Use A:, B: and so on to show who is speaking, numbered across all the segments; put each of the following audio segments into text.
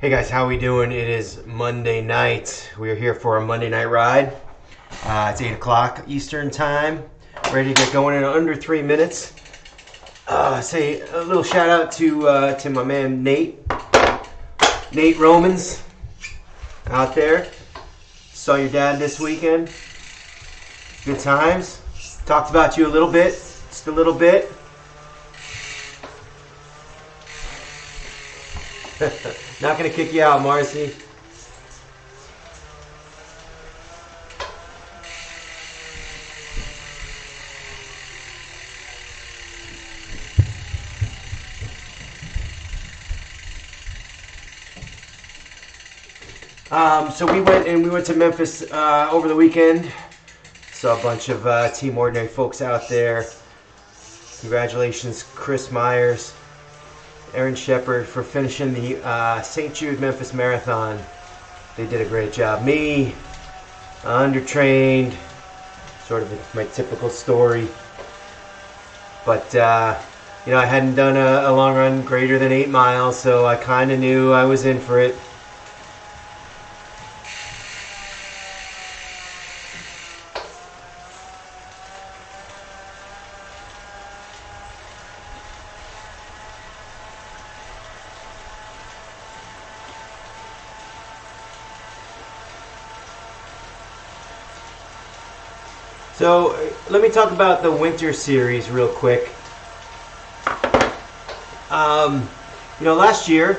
A: Hey guys, how we doing? It is Monday night. We are here for a Monday night ride. It's 8 o'clock Eastern time. Ready to get going in under 3 minutes. Say a little shout out to my man Nate Romans out there. Saw your dad this weekend. Good times. Talked about you a little bit, just a little bit. Not gonna kick you out, Marcy. So we went to Memphis over the weekend. Saw a bunch of Team Ordinary folks out there. Congratulations, Chris Myers, Aaron Shepard for finishing the St. Jude Memphis Marathon. They did a great job. Me, undertrained, sort of my typical story. But I hadn't done a long run greater than 8 miles, so I kind of knew I was in for it. So let me talk about the winter series real quick. Last year,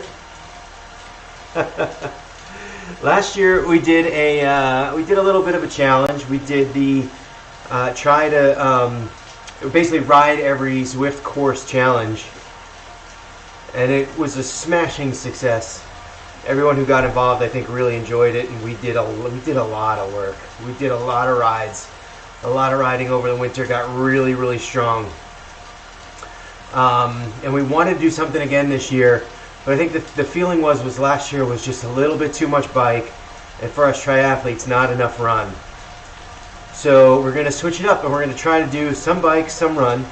A: we did a little bit of a challenge. We did the try to basically ride every Zwift course challenge, and it was a smashing success. Everyone who got involved, I think, really enjoyed it, and we did a lot of work. We did a lot of rides. A lot of riding over the winter, got really, really strong. And we wanted to do something again this year, but I think the feeling was last year was just a little bit too much bike, and for us triathletes, not enough run. So we're going to switch it up, and we're going to try to do some bike, some run,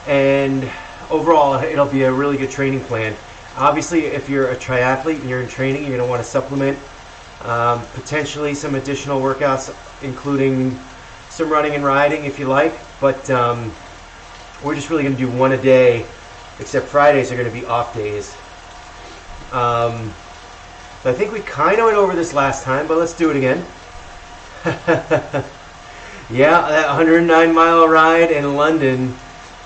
A: and overall it'll be a really good training plan. Obviously, if you're a triathlete and you're in training, you're going to want to supplement potentially some additional workouts, including some running and riding if you like, but we're just really going to do one a day, except Fridays are going to be off days. So I think we kind of went over this last time, but let's do it again. Yeah, that 109-mile ride in London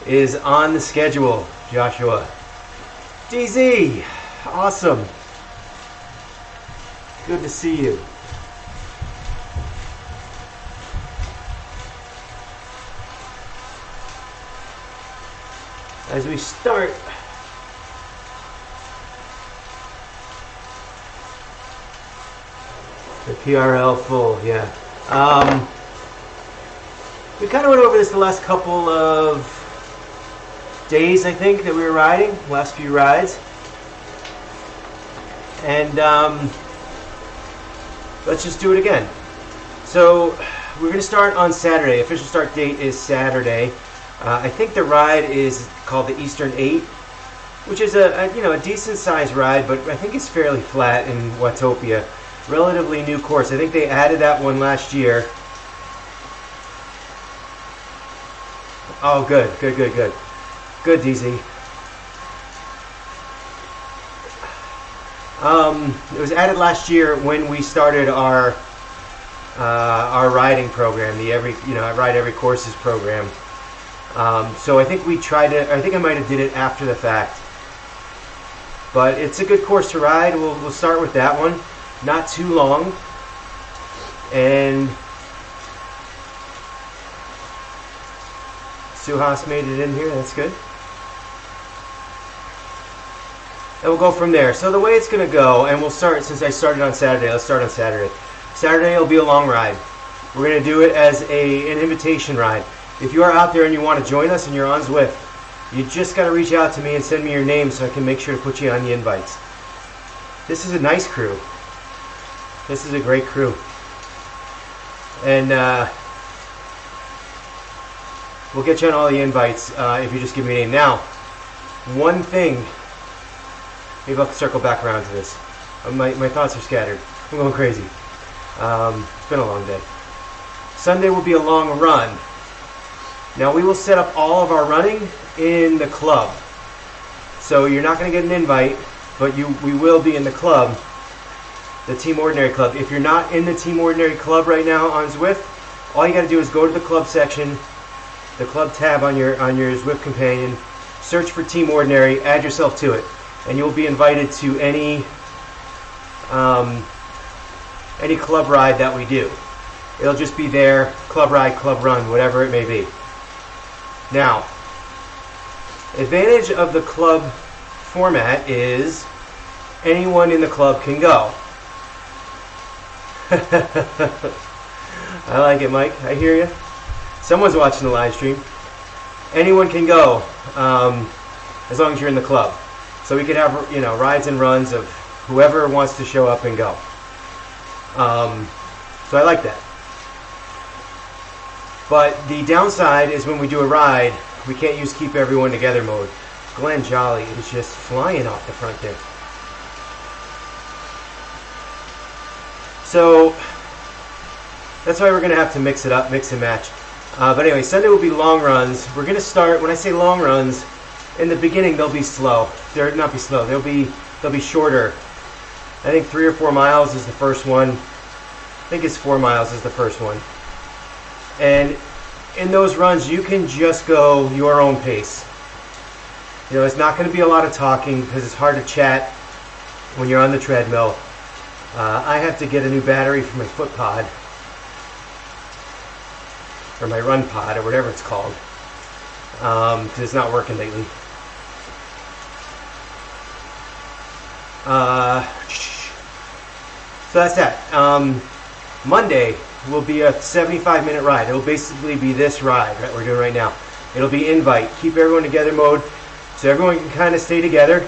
A: is on the schedule, Joshua. DZ, awesome. Good to see you. As we start, the PRL full, yeah. We kind of went over this the last couple of days, I think, that we were riding, last few rides. And let's just do it again. So we're going to start on Saturday. Official start date is Saturday. I think the ride is called the Eastern 8, which is a decent sized ride, but I think it's fairly flat in Watopia. Relatively new course. I think they added that one last year. Oh, good, good, DZ. It was added last year when we started our riding program, the Ride Every Courses program. So I think I think I might have did it after the fact. But it's a good course to ride. We'll start with that one. Not too long. And Suhas made it in here. That's good. And we'll go from there. So the way it's going to go, and we'll start, since I started on Saturday, let's start on Saturday. Saturday will be a long ride. We're going to do it as an invitation ride. If you are out there and you want to join us and you're on Zwift, you just got to reach out to me and send me your name so I can make sure to put you on the invites. This is a nice crew. This is a great crew. And we'll get you on all the invites if you just give me a name. Now, one thing, maybe I'll circle back around to this. My thoughts are scattered. I'm going crazy. It's been a long day. Sunday will be a long run. Now we will set up all of our running in the club. So you're not going to get an invite, but we will be in the club, the Team Ordinary Club. If you're not in the Team Ordinary Club right now on Zwift, all you got to do is go to the club section, the club tab on your Zwift companion, search for Team Ordinary, add yourself to it, and you'll be invited to any club ride that we do. It'll just be there, club ride, club run, whatever it may be. Now, advantage of the club format is anyone in the club can go. I like it, Mike. I hear you. Someone's watching the live stream. Anyone can go, as long as you're in the club. So we could have, rides and runs of whoever wants to show up and go. So I like that. But the downside is when we do a ride, we can't use keep everyone together mode. Glenn Jolly is just flying off the front there. So that's why we're going to have to mix it up, mix and match. But anyway, Sunday will be long runs. We're going to start, when I say long runs, in the beginning they'll be slow. They'll not be slow. They'll be shorter. I think 3 or 4 miles is the first one. I think it's 4 miles is the first one. And in those runs, you can just go your own pace. It's not going to be a lot of talking because it's hard to chat when you're on the treadmill. I have to get a new battery for my foot pod, or my run pod, or whatever it's called, because it's not working lately. So that's that. Monday will be a 75-minute ride. It'll basically be this ride that we're doing right now. It'll be invite, keep everyone together mode, so everyone can kind of stay together.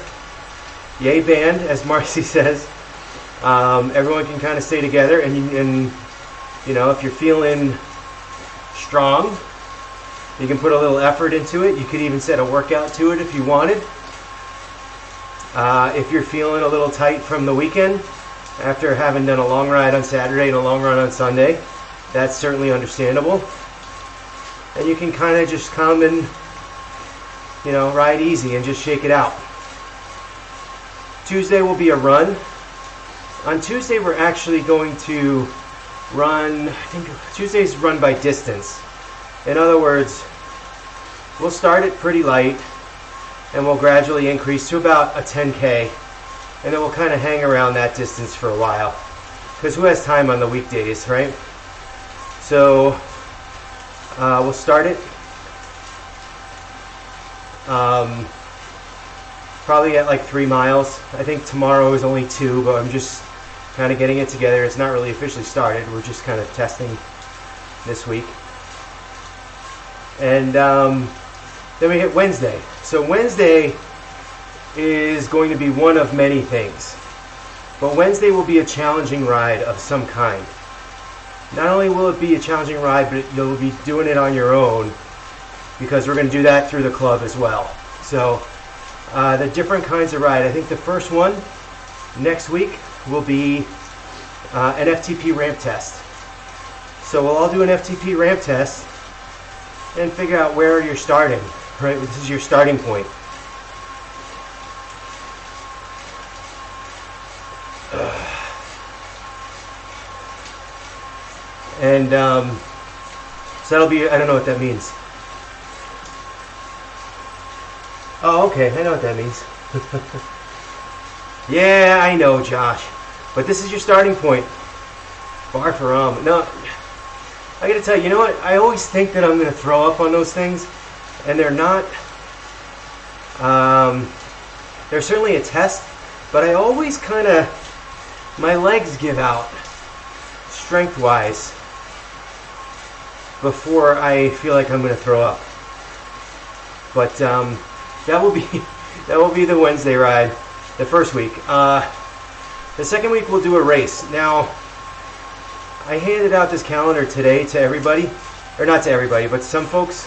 A: Yay band, as Marcy says. Everyone can kind of stay together, and if you're feeling strong, you can put a little effort into it. You could even set a workout to it if you wanted. If you're feeling a little tight from the weekend, after having done a long ride on Saturday and a long run on Sunday, that's certainly understandable. And you can kind of just come and, ride easy and just shake it out. Tuesday will be a run. On Tuesday, we're actually going to run, I think Tuesday's run by distance. In other words, we'll start it pretty light and we'll gradually increase to about a 10K. And then we'll kind of hang around that distance for a while. Because who has time on the weekdays, right? So we'll start it probably at like 3 miles. I think tomorrow is only 2, but I'm just kind of getting it together. It's not really officially started. We're just kind of testing this week. And then we hit Wednesday. So Wednesday is going to be one of many things. But Wednesday will be a challenging ride of some kind. Not only will it be a challenging ride, but you'll be doing it on your own, because we're going to do that through the club as well. So the different kinds of ride. I think the first one next week will be an FTP ramp test. So we'll all do an FTP ramp test and figure out where you're starting, right? This is your starting point. And so that'll be, I don't know what that means. Oh, okay, I know what that means. Yeah, I know, Josh. But this is your starting point. Bar for No, I gotta tell you, you know what? I always think that I'm gonna throw up on those things, and they're not. They're certainly a test, but I always kind of, my legs give out, strength-wise, before I feel like I'm going to throw up. But that will be the Wednesday ride, the first week. The second week we'll do a race. Now, I handed out this calendar today to everybody, or not to everybody, but some folks.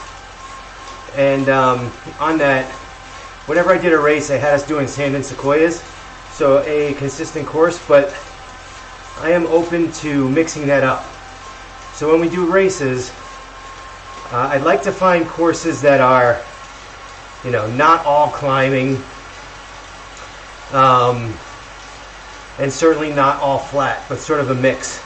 A: And on that, whenever I did a race, I had us doing sand and sequoias. So a consistent course, but I am open to mixing that up. So when we do races, I'd like to find courses that are, not all climbing, and certainly not all flat, but sort of a mix.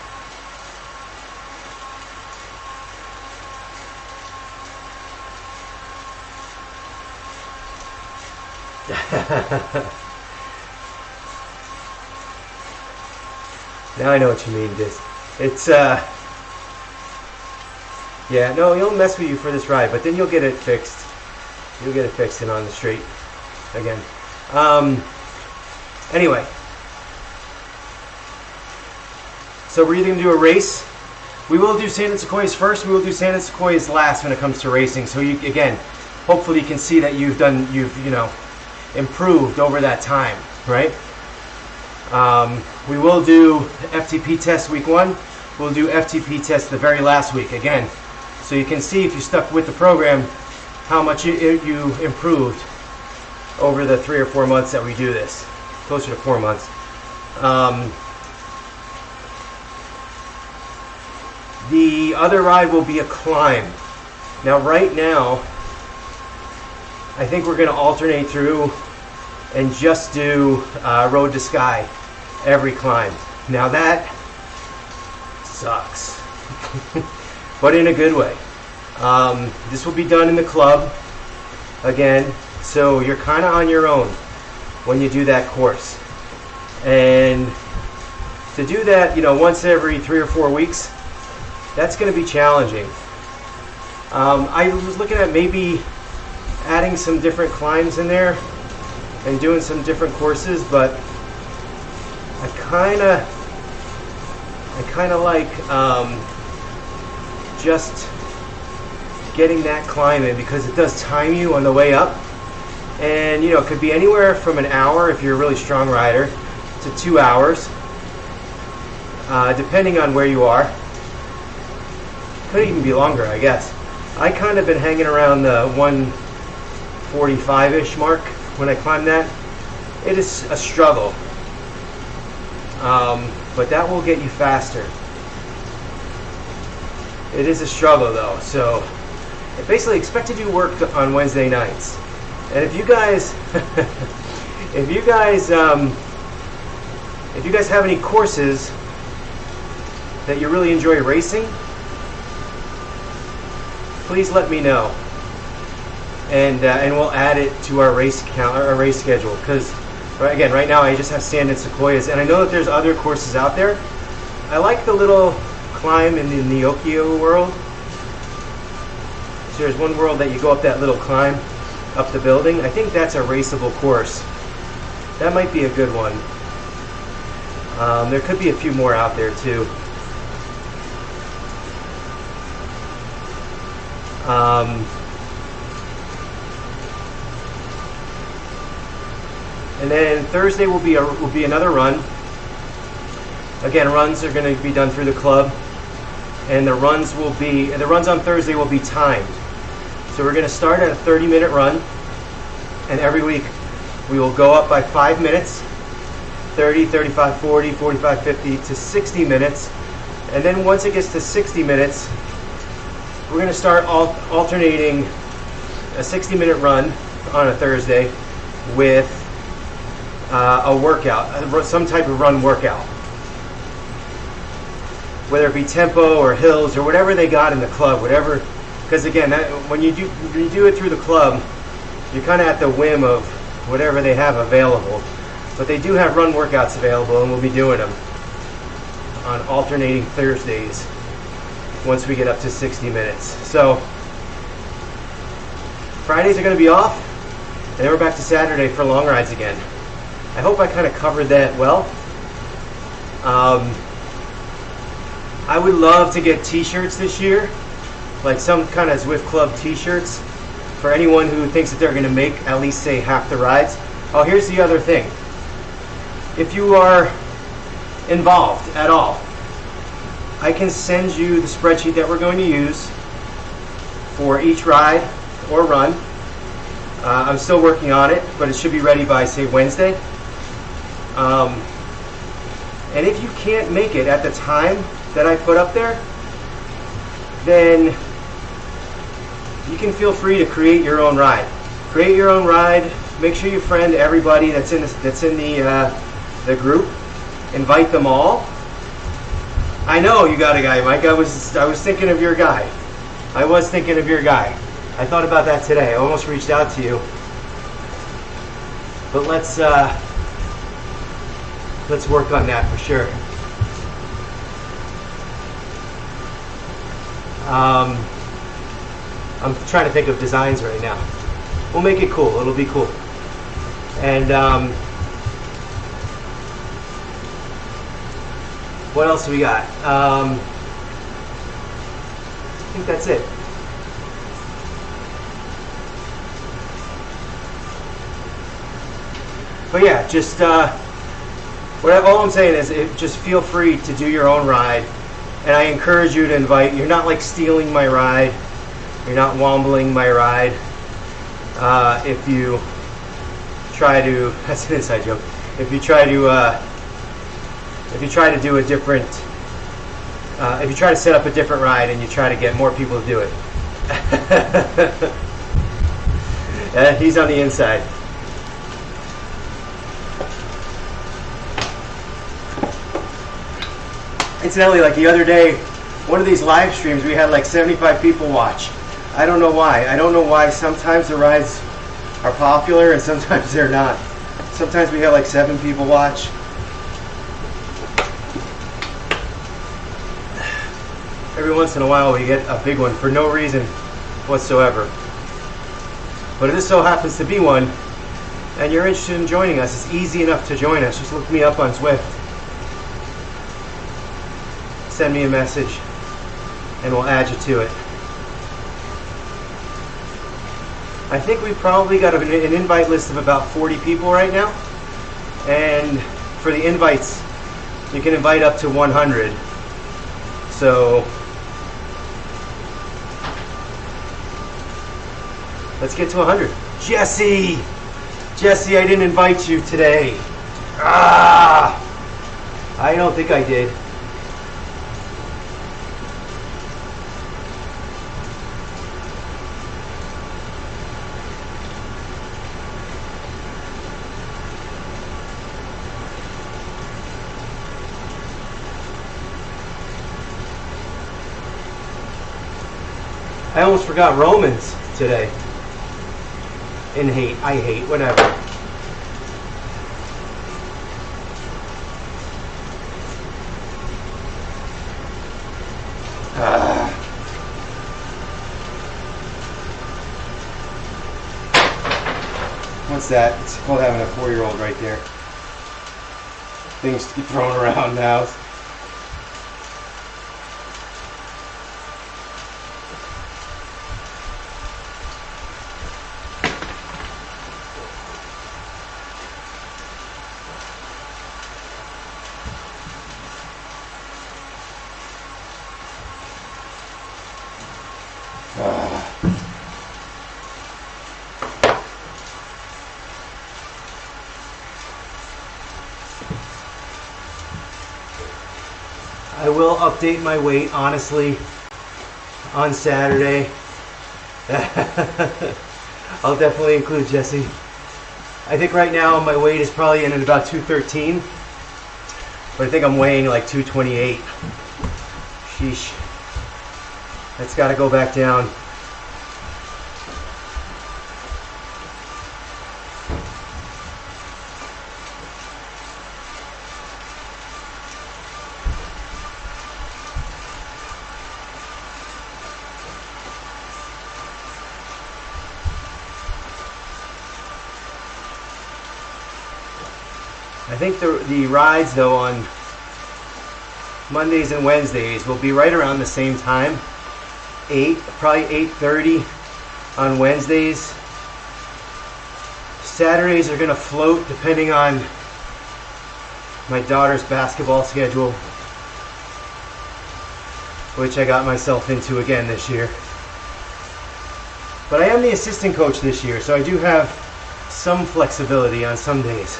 A: Now I know what you mean. It's yeah, no, he'll mess with you for this ride, but then you'll get it fixed. You'll get it fixed and on the straight again. Anyway, so we're either gonna do a race. We will do sand and sequoias first. We will do sand and sequoias last when it comes to racing. So you, again, hopefully you can see that you've improved over that time, right? We will do FTP test week 1. We'll do FTP test the very last week again, so you can see if you stuck with the program how much you improved over the 3 or 4 months that we do this. Closer to 4 months. The other ride will be a climb. Now, right now, I think we're going to alternate through and just do Road to Sky every climb. Now that sucks, but in a good way. This will be done in the club again, so you're kind of on your own when you do that course. And to do that, once every 3 or 4 weeks, that's going to be challenging. I was looking at maybe adding some different climbs in there and doing some different courses, but I kind of like just getting that climb in, because it does time you on the way up, and it could be anywhere from an hour if you're a really strong rider to 2 hours, depending on where you are. Could even be longer, I guess. I kind of been hanging around the 145-ish mark when I climb that. It is a struggle, but that will get you faster. It is a struggle though, so basically expect to do work on Wednesday nights. And if you guys if you guys have any courses that you really enjoy racing, please let me know, and we'll add it to our race schedule. Because right now I just have sand and sequoias, and I know that there's other courses out there. I like the little climb in the Neokio world. So there's one world that you go up that little climb up the building. I think that's a raceable course. That might be a good one. There could be a few more out there too. And then Thursday will be another run. Again, runs are going to be done through the club, and the runs on Thursday will be timed. So we're going to start at a 30-minute run, and every week we will go up by 5 minutes, 30, 35, 40, 45, 50 to 60 minutes, and then once it gets to 60 minutes, we're going to start alternating a 60-minute run on a Thursday with a workout, some type of run workout, whether it be tempo or hills or whatever they got in the club, whatever. Because again, when you do it through the club, you're kind of at the whim of whatever they have available. But they do have run workouts available, and we'll be doing them on alternating Thursdays once we get up to 60 minutes. So Fridays are going to be off, and then we're back to Saturday for long rides again. I hope I kind of covered that well. I would love to get t-shirts this year, like some kind of Zwift Club t-shirts for anyone who thinks that they're going to make at least, say, half the rides. Oh, here's the other thing. If you are involved at all, I can send you the spreadsheet that we're going to use for each ride or run. I'm still working on it, but it should be ready by, say, Wednesday. And if you can't make it at the time that I put up there, then you can feel free to create your own ride. Create your own ride. Make sure you friend everybody that's in the group. Invite them all. I know you got a guy, Mike. I was thinking of your guy. I was thinking of your guy. I thought about that today. I almost reached out to you. But let's work on that for sure. I'm trying to think of designs right now. We'll make it cool. It'll be cool. And what else do we got? I think that's it. But yeah, just all I'm saying is, just feel free to do your own ride, and I encourage you to invite. You're not like stealing my ride. You're not wombling my ride. If you try to, that's an inside joke. If you try to do a different, if you try to set up a different ride and you try to get more people to do it. He's on the inside. Incidentally, like the other day, one of these live streams, we had like 75 people watch. I don't know why. I don't know why sometimes the rides are popular and sometimes they're not. Sometimes we have like 7 people watch. Every once in a while we get a big one for no reason whatsoever. But if this so happens to be one and you're interested in joining us, it's easy enough to join us. Just look me up on Zwift. Send me a message and we'll add you to it. I think we've probably got an invite list of about 40 people right now. And for the invites, you can invite up to 100. So let's get to 100. Jesse! Jesse, I didn't invite you today. I don't think I did. I almost forgot Romans today. I hate, whatever. What's that? It's called having a 4-year-old right there. Things get thrown around now. I will update my weight, honestly, on Saturday. I'll definitely include Jesse. I think right now my weight is probably in at about 213, but I think I'm weighing like 228. Sheesh. That's got to go back down. I think the rides though on Mondays and Wednesdays will be right around the same time. Probably 8:30 on Wednesdays. Saturdays are gonna float depending on my daughter's basketball schedule, which I got myself into again this year. But I am the assistant coach this year, so I do have some flexibility on some days.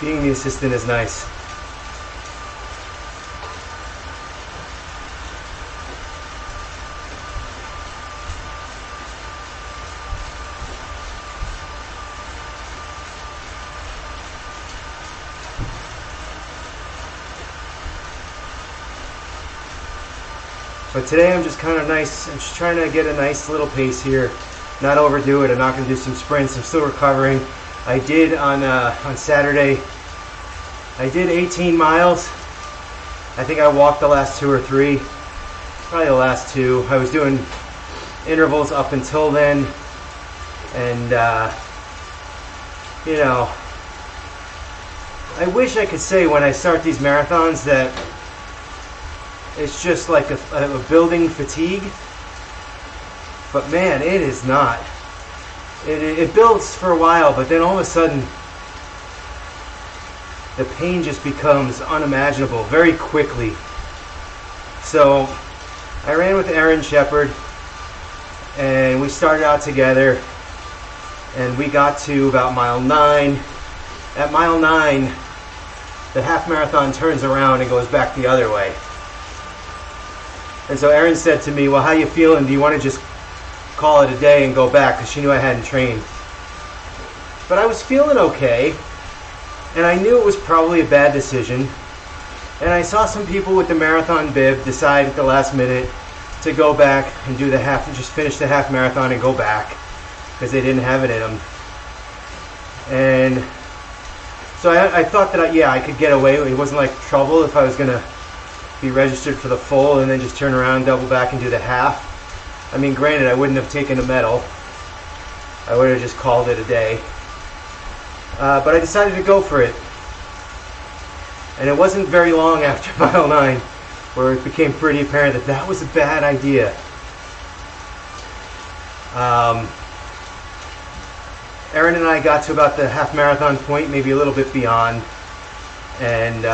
A: being the assistant is nice. But today I'm just kind of nice. I'm just trying to get a nice little pace here, not overdo it. I'm not going to do some sprints. I'm still recovering. I did on Saturday. I did 18 miles. I think I walked the last 2 or 3, probably the last 2. I was doing intervals up until then, and you know, I wish I could say when I start these marathons that it's just like a building fatigue, but man, it is not. It builds for a while, but then all of a sudden the pain just becomes unimaginable very quickly. So I ran with Aaron Shepard, and we started out together, and we got to about mile 9. At mile 9, the half marathon turns around and goes back the other way. And so Erin said to me, well, how you feeling? Do you want to just call it a day and go back? Because she knew I hadn't trained. But I was feeling okay, and I knew it was probably a bad decision. And I saw some people with the marathon bib decide at the last minute to go back and do the half, and just finish the half marathon and go back because they didn't have it in them. And so I thought that I could get away. It wasn't like trouble if I was going to be registered for the full and then just turn around, double back, and do the half. I mean, granted, I wouldn't have taken a medal. I would have just called it a day. But I decided to go for it. And it wasn't very long after mile 9 where it became pretty apparent that that was a bad idea. Erin and I got to about the half marathon point, maybe a little bit beyond, and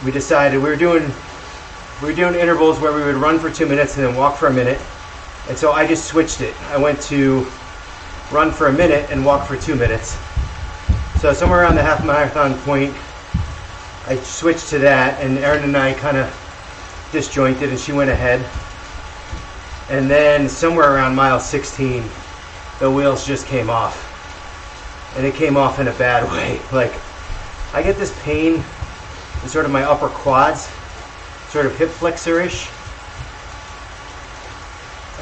A: we decided we were doing intervals where we would run for 2 minutes and then walk for a minute. And so I just switched it. I went to run for a minute and walk for 2 minutes. So somewhere around the half marathon point, I switched to that, and Erin and I kind of disjointed, and she went ahead. And then somewhere around mile 16, the wheels just came off. And it came off in a bad way. Like, I get this pain in sort of my upper quads, sort of hip flexor-ish,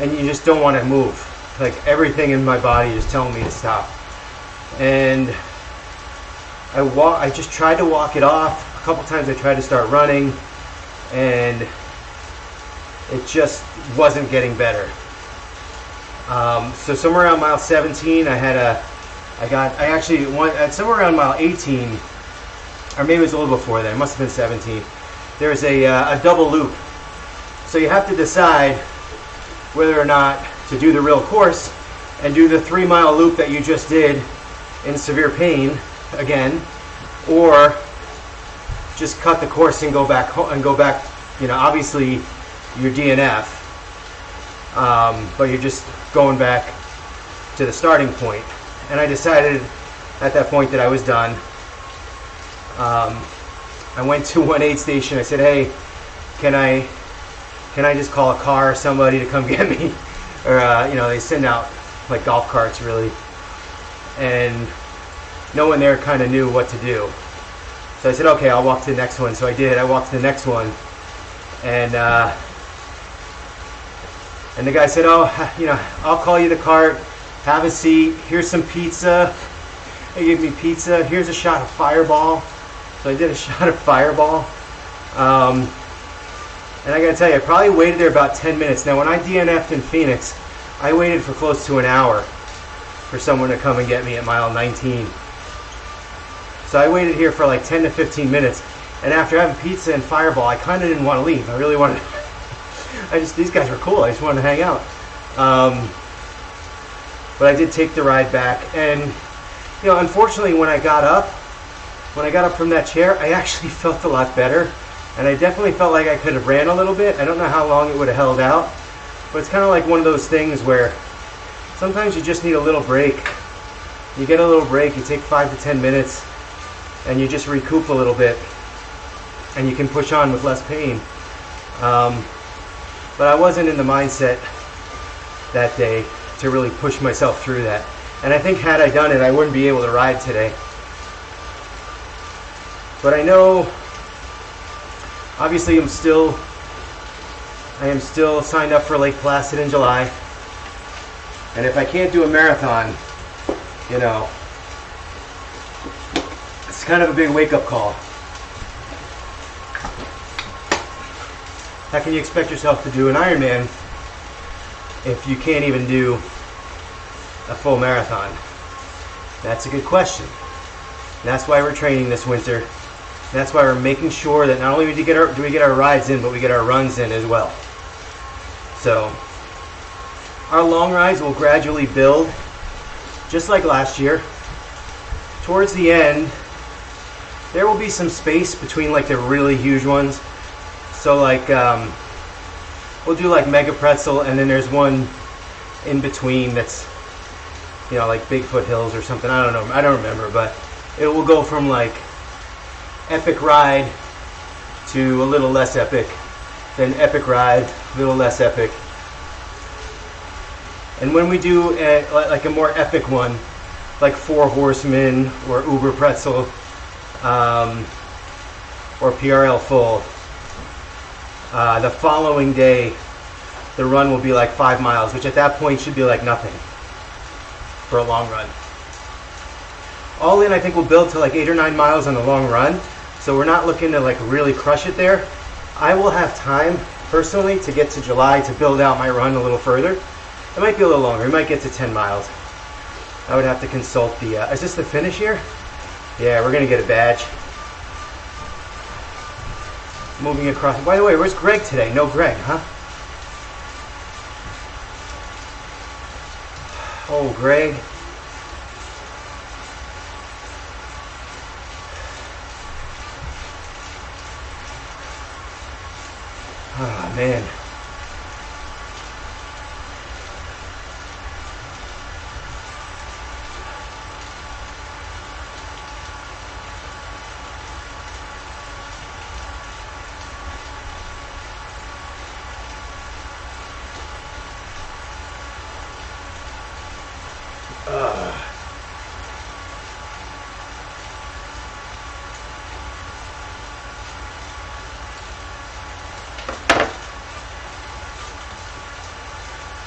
A: and you just don't want to move. Like, everything in my body is telling me to stop. And I just tried to walk it off. A couple times I tried to start running, and it just wasn't getting better. So somewhere around mile 17, somewhere around mile 18, or maybe it was a little before then, it must have been 17, there's a double loop. So you have to decide whether or not to do the real course and do the 3-mile loop that you just did in severe pain again, or just cut the course and go back you know, obviously you're DNF, but you're just going back to the starting point. And I decided at that point that I was done. I went to one aid station. I said, hey, can I just call a car or somebody to come get me? Or you know, they send out like golf carts, really. And no one there kind of knew what to do. So I said, okay, I'll walk to the next one. So I did. I walked to the next one, and the guy said, oh, you know, I'll call you the cart. Have a seat. Here's some pizza. They gave me pizza. Here's a shot of Fireball. So I did a shot of Fireball. And I gotta tell you, I probably waited there about 10 minutes. Now, when I DNF'd in Phoenix, I waited for close to an hour for someone to come and get me at mile 19. So I waited here for like 10 to 15 minutes. And after having pizza and Fireball, I kind of didn't want to leave. I really wanted these guys were cool. I just wanted to hang out. But I did take the ride back. And, you know, unfortunately, when I got up from that chair, I actually felt a lot better. And I definitely felt like I could have ran a little bit. I don't know how long it would have held out. But it's kind of like one of those things where sometimes you just need a little break You get a little break, you take 5 to 10 minutes, and you just recoup a little bit, and you can push on with less pain. But I wasn't in the mindset that day to really push myself through that. And I think had I done it, I wouldn't be able to ride today. But I know, obviously I am still signed up for Lake Placid in July. And if I can't do a marathon, you know, it's kind of a big wake-up call. How can you expect yourself to do an Ironman if you can't even do a full marathon? That's a good question. That's why we're training this winter. That's why we're making sure that not only do we get our rides in, but we get our runs in as well. So our long rides will gradually build, just like last year. Towards the end, there will be some space between like the really huge ones. So like we'll do like Mega Pretzel, and then there's one in between that's, you know, like Bigfoot Hills or something. I don't know. I don't remember, but it will go from like epic ride to a little less epic, then epic ride, a little less epic. And when we do like a more epic one, like Four Horsemen or Uber Pretzel or PRL Full, the following day the run will be like 5 miles, which at that point should be like nothing for a long run. All in, I think we'll build to like 8 or 9 miles on the long run, so we're not looking to like really crush it there. I will have time personally to get to July to build out my run a little further. It might be a little longer. We might get to 10 miles. I would have to consult the... is this the finish here? Yeah, we're going to get a badge. Moving across... By the way, where's Greg today? No Greg, huh? Oh, Greg. Oh, man.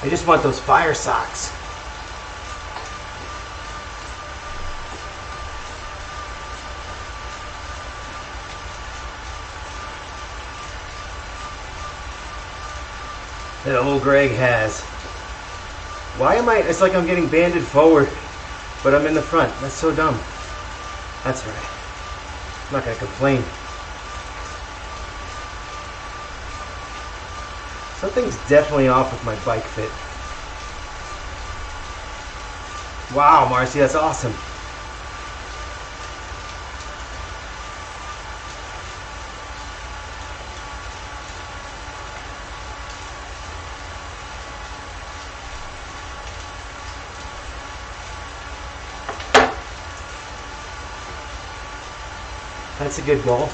A: I just want those fire socks. That old Greg has. Why am I... It's like I'm getting banded forward, but I'm in the front. That's so dumb. That's right. I'm not going to complain. Something's definitely off with my bike fit. Wow, Marcy, that's awesome. That's a good goal.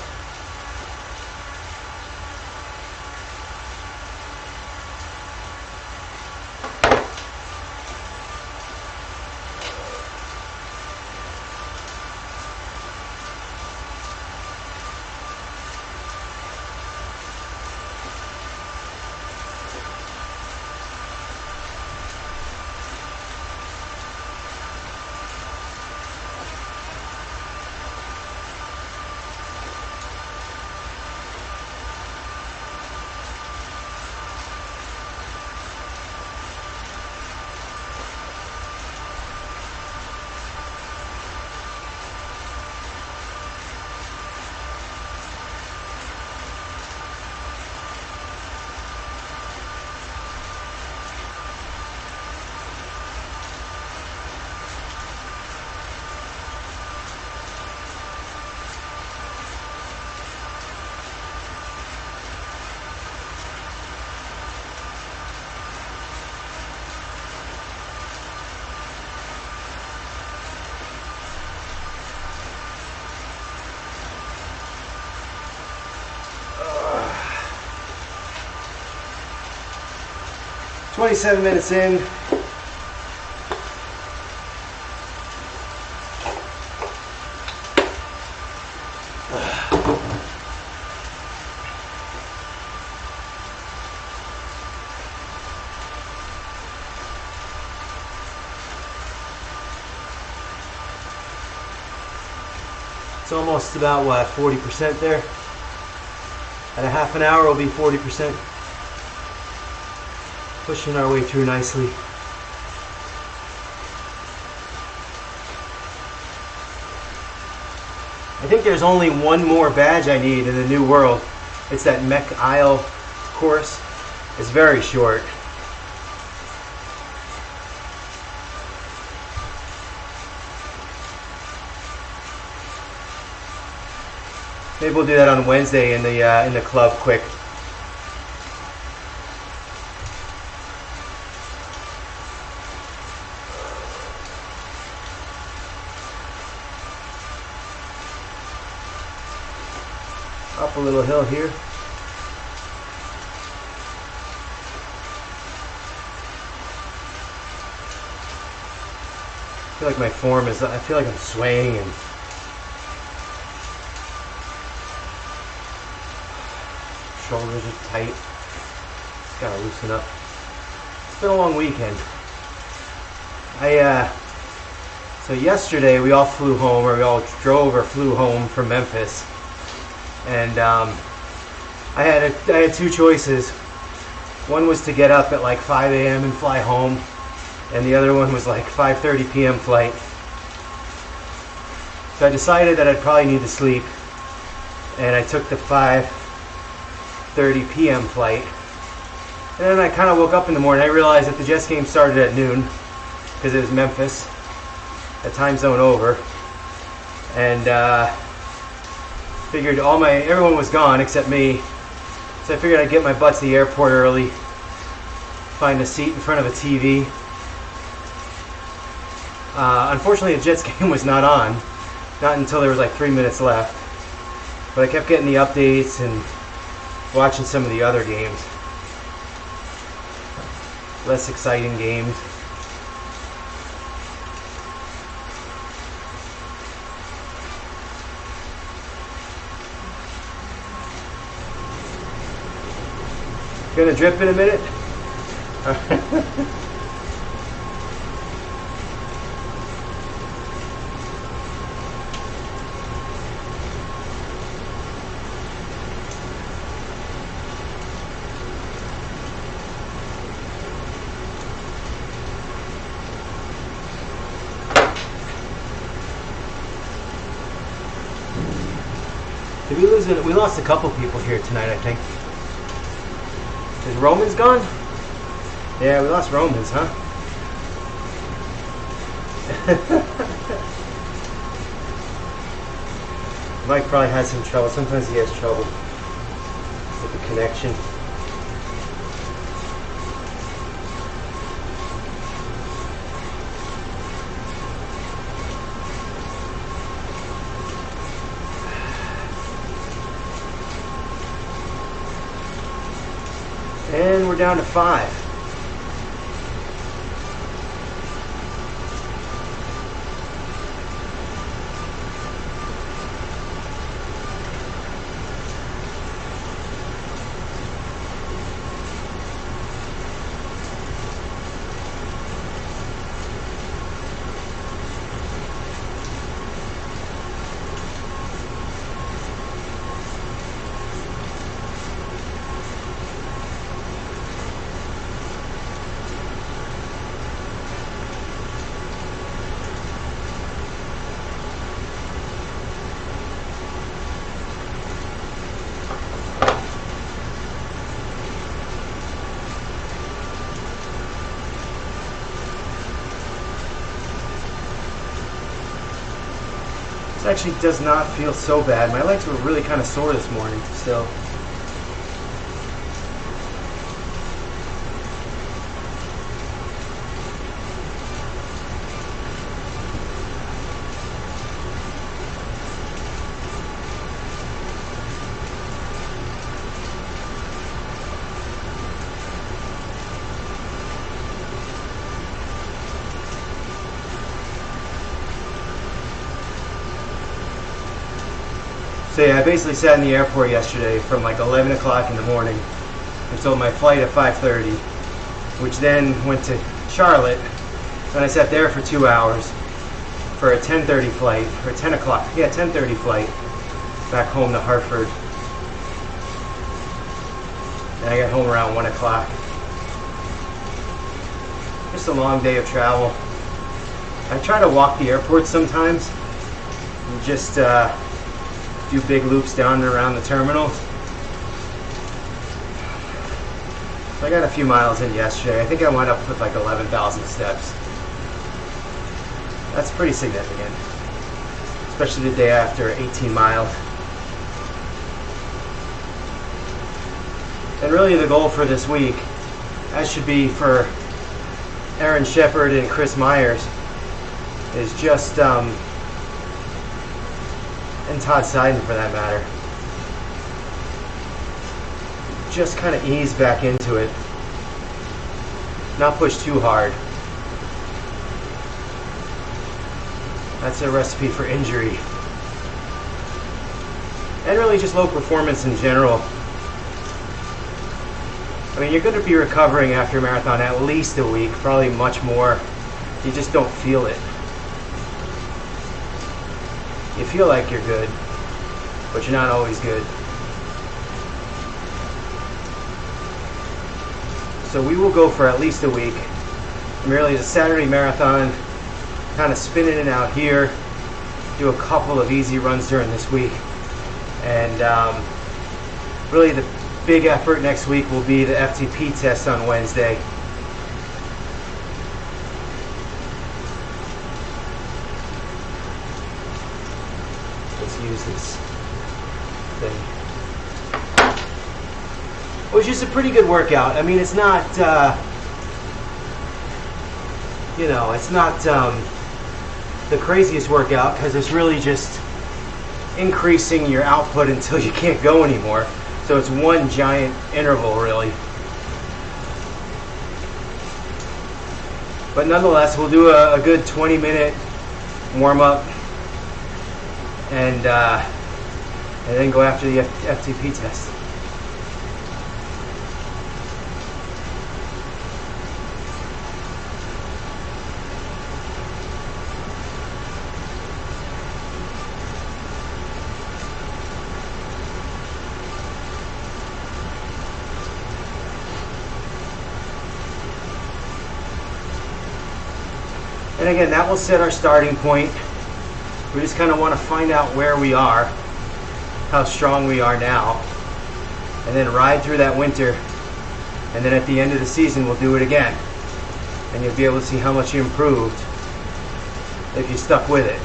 A: 27 minutes in. It's almost about, what, 40% there? At a half an hour, it'll be 40%. Pushing our way through nicely. I think there's only one more badge I need in the new world. It's that Mech Isle course. It's very short. Maybe we'll do that on Wednesday in the club quick. Up a little hill here. I feel like my form is, I feel like I'm swaying and shoulders are tight. Just gotta loosen up. It's been a long weekend. So yesterday we all flew home, or we all drove or flew home from Memphis, and I had two choices. One was to get up at like 5 a.m. and fly home, and the other one was like 5:30 p.m. flight. So I decided that I'd probably need to sleep, and I took the 5:30 p.m. flight. And then I kind of woke up in the morning. I realized that the Jets game started at noon because it was Memphis, a time zone over, and figured everyone was gone except me. So I figured I'd get my butt to the airport early, find a seat in front of a TV. Unfortunately, the Jets game was not on, not until there was like 3 minutes left. But I kept getting the updates and watching some of the other games. Less exciting games. Gonna drip in a minute? Did we lose it? We lost a couple people here tonight, I think. Is Romans gone? Yeah, we lost Romans, huh? Mike probably had some trouble. Sometimes he has trouble with the connection. And we're down to 5. Actually does not feel so bad. My legs were really kind of sore this morning still. So yeah, I basically sat in the airport yesterday from like 11 o'clock in the morning until my flight at 5:30, which then went to Charlotte, and I sat there for 2 hours for a 10:30 flight, or 10 o'clock, yeah, 10:30 flight back home to Hartford. And I got home around 1 o'clock. Just a long day of travel. I try to walk the airport sometimes and just do big loops down and around the terminals. So I got a few miles in yesterday. I think I wound up with like 11,000 steps. That's pretty significant, especially the day after 18 miles. And really the goal for this week, as should be for Aaron Shepard and Chris Myers, is just, and Todd Seiden for that matter, just kind of ease back into it, not push too hard. That's a recipe for injury. And really just low performance in general. I mean, you're going to be recovering after a marathon at least a week, probably much more. You just don't feel it. You feel like you're good, but you're not always good. So we will go for at least a week. Merely the Saturday marathon, kind of spin in and out here, do a couple of easy runs during this week. And really the big effort next week will be the FTP test on Wednesday. Let's use this thing. It was just a pretty good workout. I mean, it's not, you know, it's not the craziest workout because it's really just increasing your output until you can't go anymore. So it's one giant interval, really. But nonetheless, we'll do a good 20-minute warm-up and then go after the FTP test. And again, that will set our starting point. We just kind of want to find out where we are, how strong we are now, and then ride through that winter. And then at the end of the season, we'll do it again. And you'll be able to see how much you improved if you stuck with it.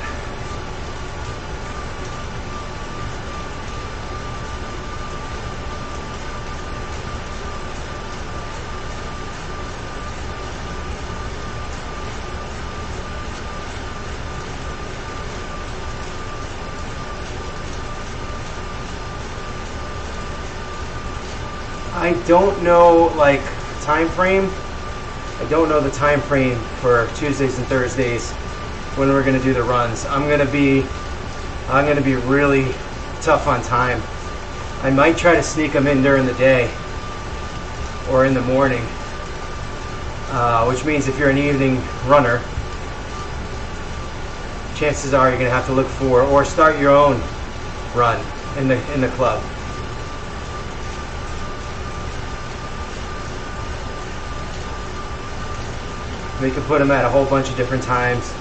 A: I don't know like time frame. I don't know the time frame for Tuesdays and Thursdays when we're going to do the runs. I'm going to be really tough on time. I might try to sneak them in during the day or in the morning, which means if you're an evening runner, chances are you're going to have to look for or start your own run in the club. We can put them at a whole bunch of different times.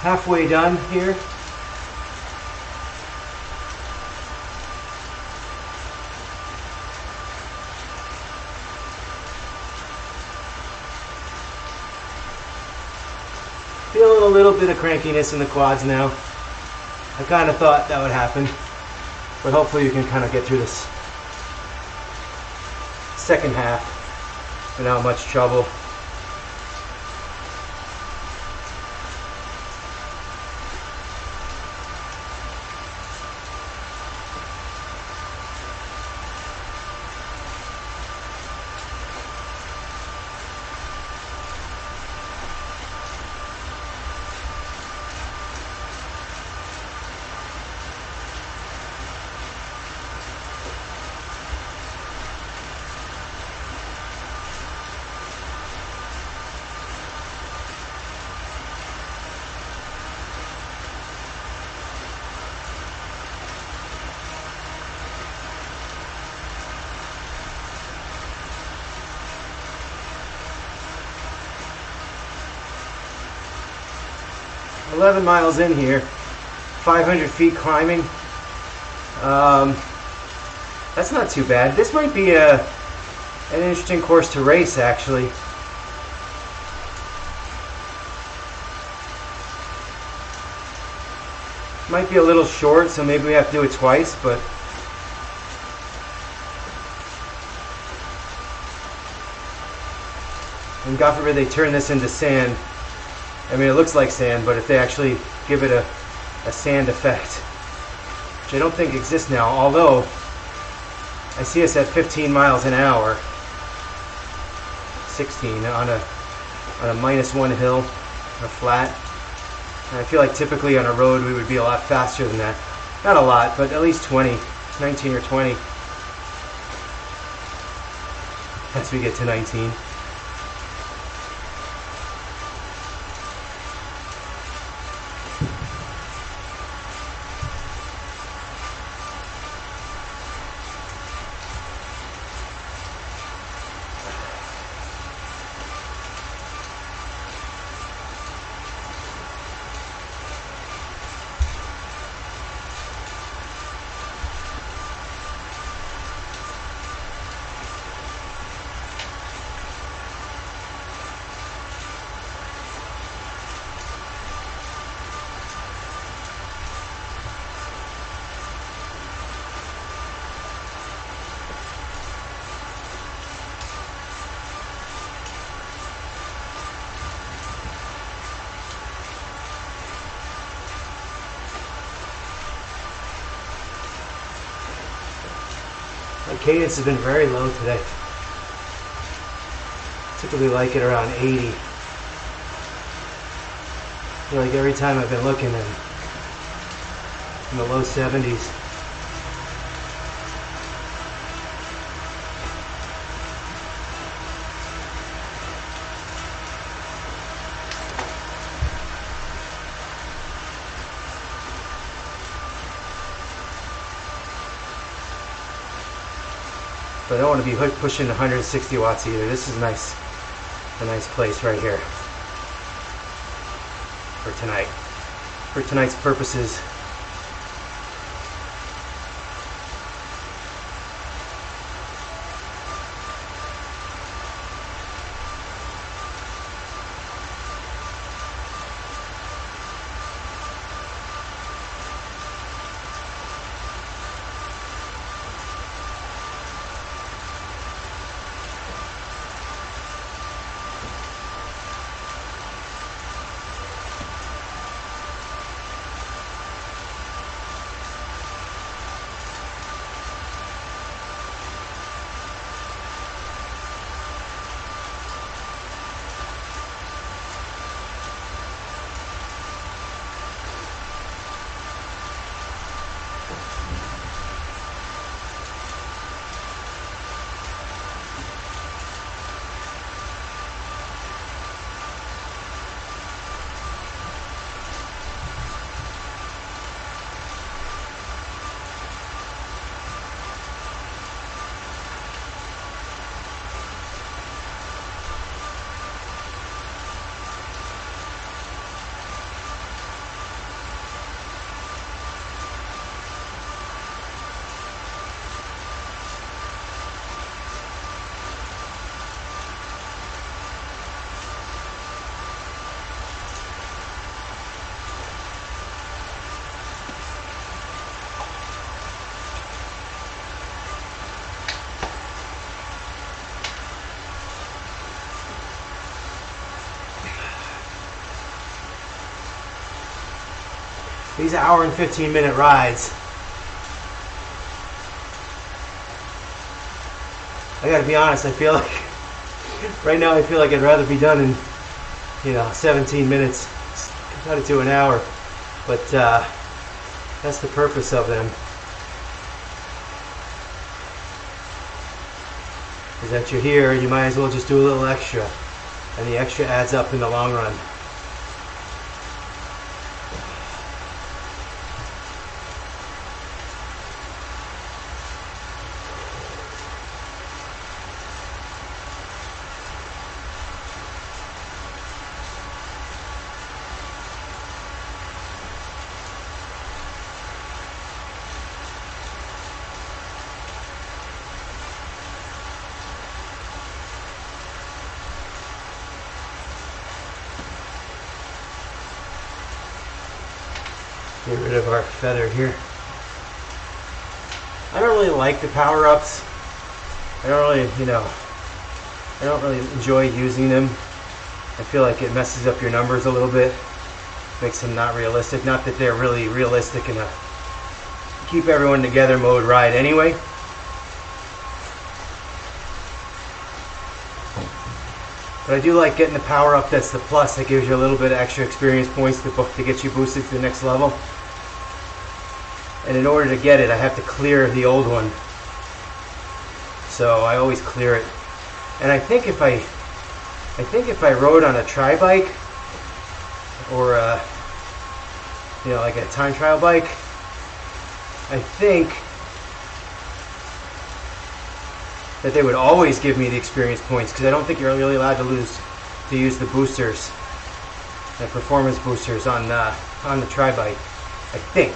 A: Halfway done here. Feeling a little bit of crankiness in the quads now. I kind of thought that would happen, but hopefully you can kind of get through this second half without much trouble. 11 miles in here, 500 feet climbing. That's not too bad. This might be an interesting course to race, actually. Might be a little short, so maybe we have to do it twice, but and God forbid they turn this into sand. I mean, it looks like sand, but if they actually give it a sand effect, which I don't think exists now, although I see us at 15 miles an hour, 16 on a -1 hill, a flat. And I feel like typically on a road we would be a lot faster than that. Not a lot, but at least 20, 19 or 20 as we get to 19. My cadence has been very low today. Typically like it around 80. I feel like every time I've been looking in the low 70s. But I don't want to be pushing 160 watts either. This is nice, a nice place right here for tonight. For tonight's purposes. These hour and 15-minute rides, I gotta be honest, I feel like right now I feel like I'd rather be done in 17 minutes. Cut it to an hour, but that's the purpose of them, is that you're here, you might as well just do a little extra, and the extra adds up in the long run. Get rid of our feather here. I don't really like the power-ups. I don't really, I don't really enjoy using them. I feel like it messes up your numbers a little bit. Makes them not realistic. Not that they're really realistic in a keep everyone together mode ride anyway. But I do like getting the power up. That's the plus. That gives you a little bit of extra experience points to get you boosted to the next level. And in order to get it, I have to clear the old one. So I always clear it. And I think if I rode on a tri-bike or like a time trial bike, I think that they would always give me the experience points, because I don't think you're really allowed to use the boosters, the performance boosters on the tri-bike. I think.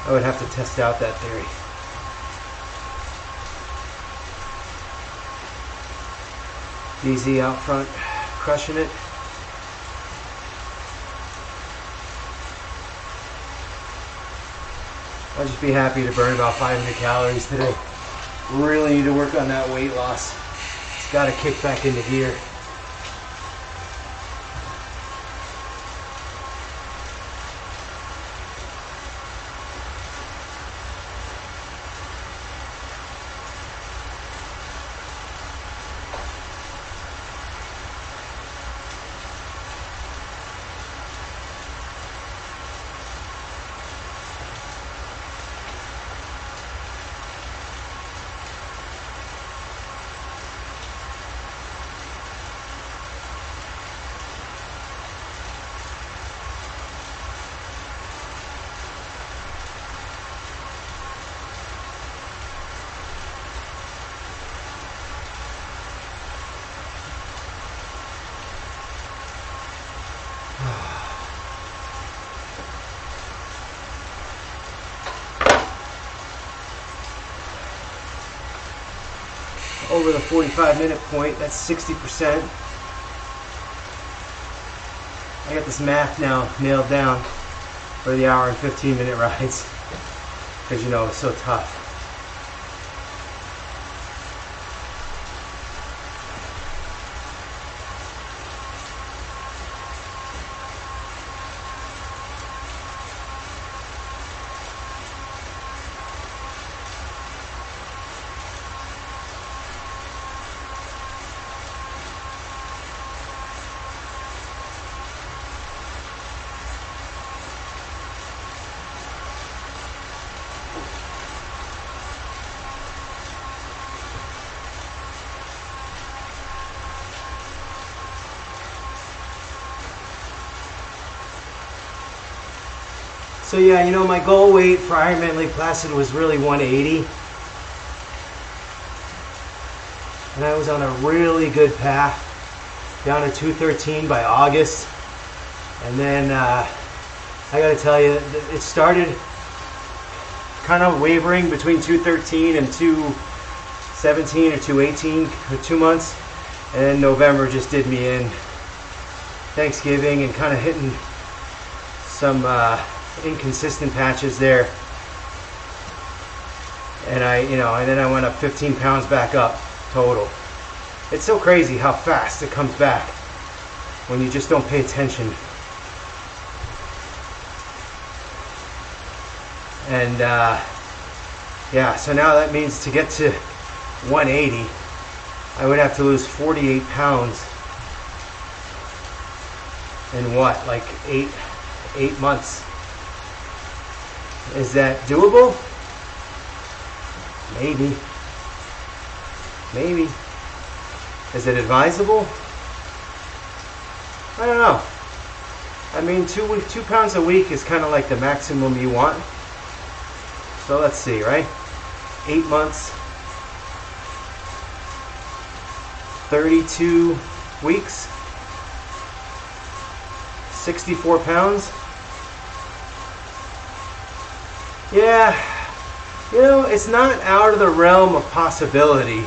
A: I would have to test out that theory. DZ out front, crushing it. I'll just be happy to burn about 500 calories today. Really need to work on that weight loss. It's got to kick back into gear. Over the 45-minute point, that's 60%. I got this math now nailed down for the hour and 15-minute rides, because it's so tough. So yeah, my goal weight for Ironman Lake Placid was really 180. And I was on a really good path down to 213 by August. And then I gotta tell you, it started kind of wavering between 213 and 217 or 218 for 2 months. And then November just did me in. Thanksgiving and kind of hitting some inconsistent patches there, and and then I went up 15 pounds back up total. It's so crazy how fast it comes back when you just don't pay attention. And yeah, so now that means to get to 180, I would have to lose 48 pounds in what, like eight months. Is that doable? Maybe. Maybe. Is it advisable? I don't know. I mean, 2 pounds a week is kind of like the maximum you want. So let's see, right? 8 months. 32 weeks. 64 pounds. Yeah, it's not out of the realm of possibility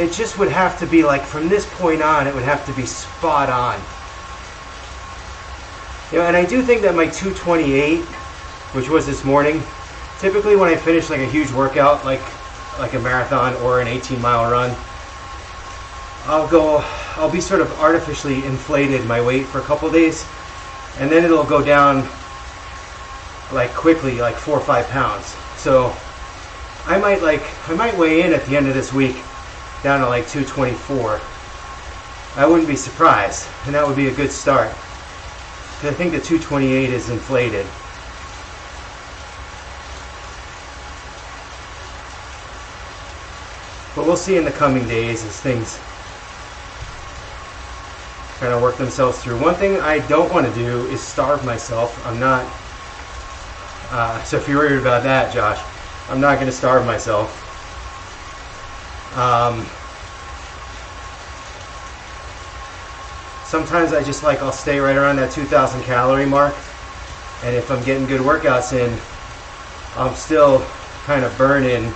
A: it just would have to be like from this point on, it would have to be spot on. You know, and I do think that my 228, which was this morning, typically when I finish like a huge workout, like a marathon or an 18-mile run, I'll be sort of artificially inflated my weight for a couple of days, and then it'll go down like quickly, like 4 or 5 pounds. So I might weigh in at the end of this week down to like 224. I wouldn't be surprised, and that would be a good start. I think the 228 is inflated. But we'll see in the coming days as things kind of work themselves through. One thing I don't want to do is starve myself. I'm not, so if you're worried about that, Josh, I'm not going to starve myself. Sometimes I just I'll stay right around that 2,000 calorie mark, and if I'm getting good workouts in, I'm still kind of burning,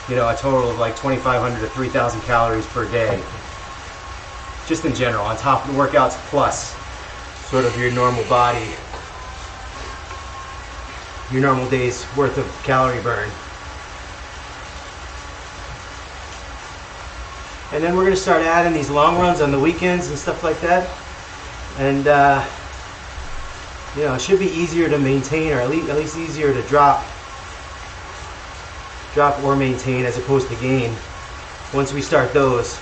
A: you know, a total of like 2,500 to 3,000 calories per day, just in general, on top of the workouts plus sort of your normal body, your normal day's worth of calorie burn. And then we're going to start adding these long runs on the weekends and stuff like that. And, you know, it should be easier to maintain, or at least easier to drop or maintain as opposed to gain once we start those.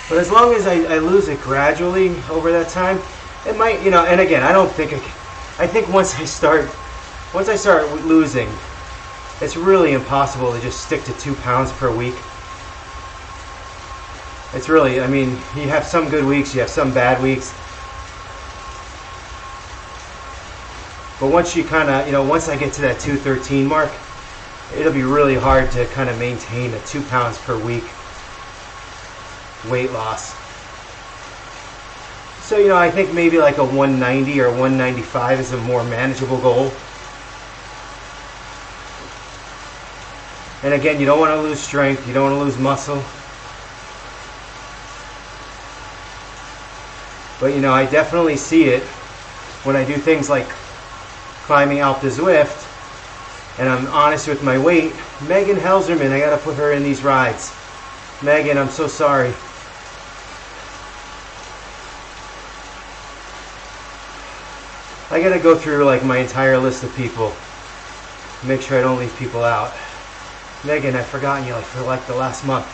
A: But as long as I lose it gradually over that time, it might, you know, and again, I don't think, I think once I start losing, it's really impossible to just stick to 2 pounds per week. It's really, I mean, you have some good weeks, you have some bad weeks. But once you kind of, you know, once I get to that 213 mark, it'll be really hard to kind of maintain a 2 pounds per week weight loss. So, you know, I think maybe like a 190 or 195 is a more manageable goal. And again, you don't want to lose strength, you don't want to lose muscle. But, you know, I definitely see it when I do things like climbing Alpe d'Huez, and I'm honest with my weight. Megan Helserman, I gotta put her in these rides. Megan, I'm so sorry. I gotta go through like my entire list of people, make sure I don't leave people out. Megan, I've forgotten you like for like the last month.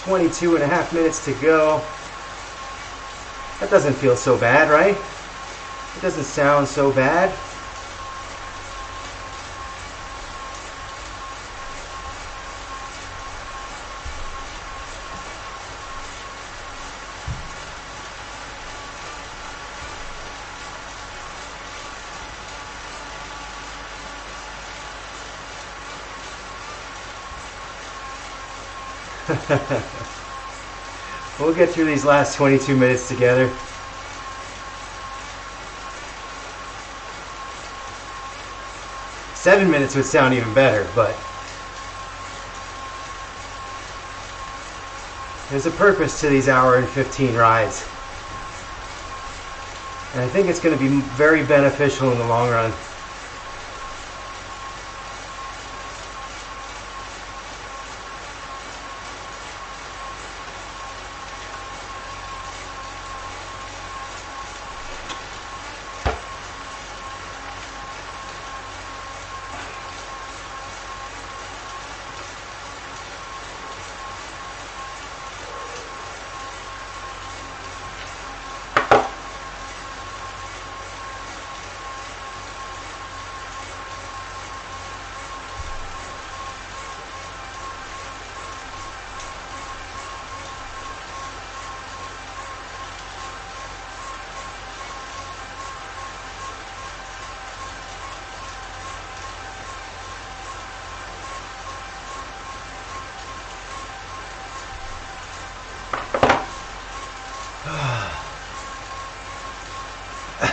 A: "22 and a half minutes to go." That doesn't feel so bad, right? It doesn't sound so bad. We'll get through these last 22 minutes together. "7 minutes would sound even better, but there's a purpose to these hour and 15 rides. And I think it's going to be very beneficial in the long run.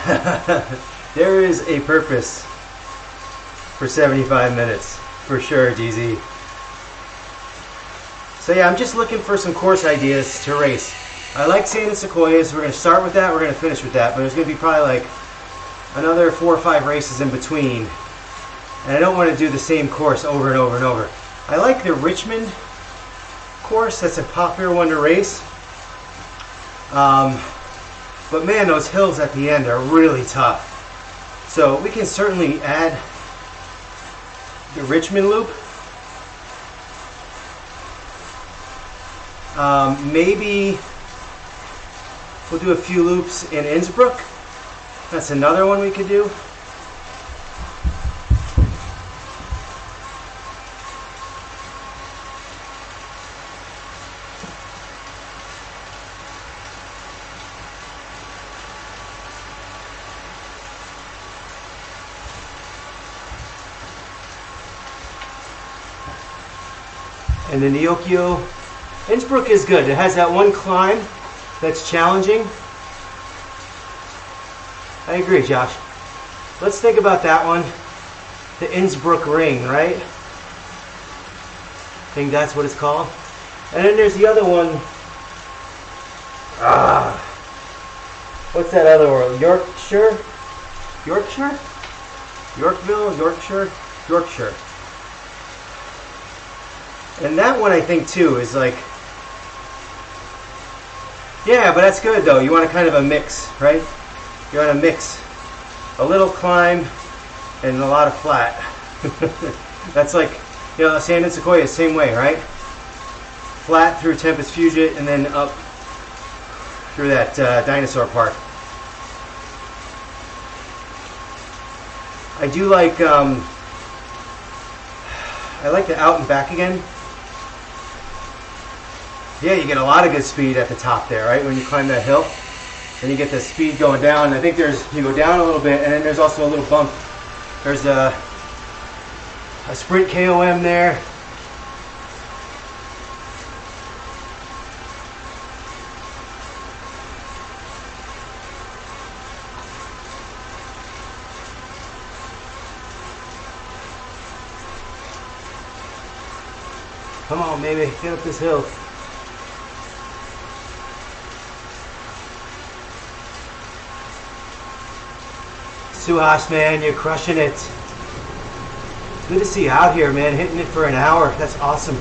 A: There is a purpose for 75 minutes, for sure, DZ. So yeah, I'm just looking for some course ideas to race. I like sand and sequoias. We're going to start with that. We're going to finish with that. But there's going to be probably like another 4 or 5 races in between. And I don't want to do the same course over and over and over. I like the Richmond course. That's a popular one to race. But man, those hills at the end are really tough. So we can certainly add the Richmond loop. Maybe we'll do a few loops in Innsbruck. That's another one we could do. And the Neokio. Innsbruck is good. It has that one climb that's challenging. I agree, Josh. Let's think about that one. The Innsbruck Ring, right? I think that's what it's called. And then there's the other one. What's that other one? Yorkshire? Yorkshire? Yorkville? Yorkshire? Yorkshire. And that one I think too is like, yeah, but that's good though. You want a kind of a mix, right? You want to mix a little climb and a lot of flat. That's like, you know, Sand and Sequoia, same way, right? Flat through Tempest Fugit and then up through that dinosaur park. I do like, I like the out and back again. Yeah, you get a lot of good speed at the top there, right? When you climb that hill. Then you get the speed going down. I think you go down a little bit, and then there's also a little bump. There's a sprint KOM there. Come on, baby, get up this hill. Suhas, man, you're crushing it. Good to see you out here, man, hitting it for an hour. That's awesome.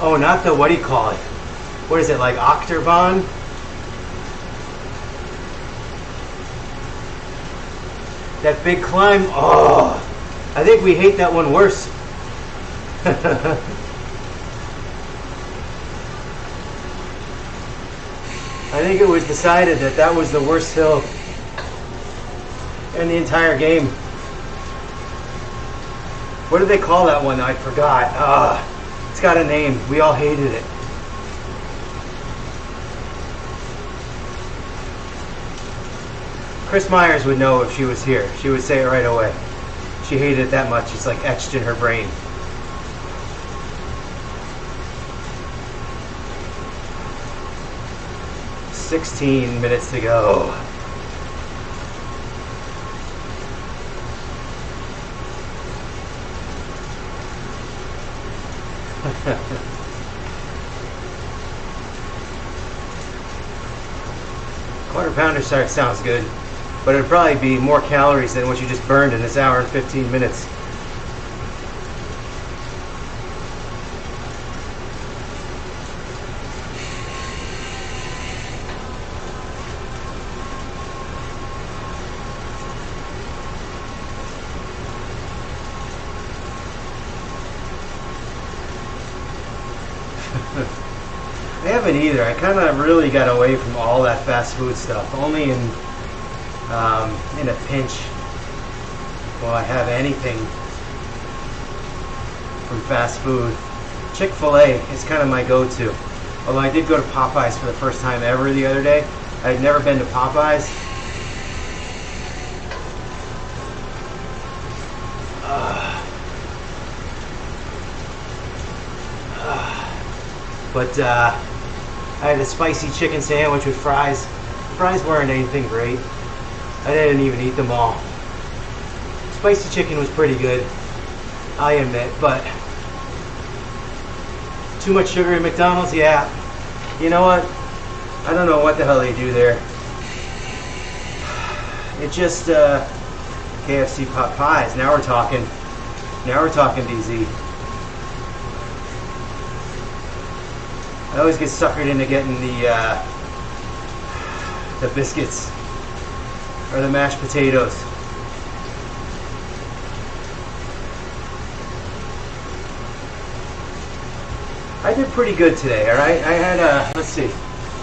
A: Oh, not the, what do you call it? What is it, like Octobahn? That big climb, oh, I think we hate that one worse. I think it was decided that that was the worst hill in the entire game. What did they call that one? I forgot. It's got a name. We all hated it. Chris Myers would know if she was here. She would say it right away. She hated it that much. It's like etched in her brain. "16 minutes to go." Quarter pounder sounds good, but it'd probably be more calories than what you just burned in this hour and 15 minutes. I haven't either. I kind of really got away from all that fast food stuff. Only in a pinch will I have anything from fast food. Chick-fil-A is kind of my go-to. Although I did go to Popeyes for the first time ever the other day. I'd never been to Popeyes. But I had a spicy chicken sandwich with fries. Fries weren't anything great. I didn't even eat them all. Spicy chicken was pretty good, I admit, but too much sugar at McDonald's? Yeah. You know what? I don't know what the hell they do there. It just KFC pot pies. Now we're talking. Now we're talking, DZ. I always get suckered into getting the biscuits or the mashed potatoes. I did pretty good today, all right? I had let's see,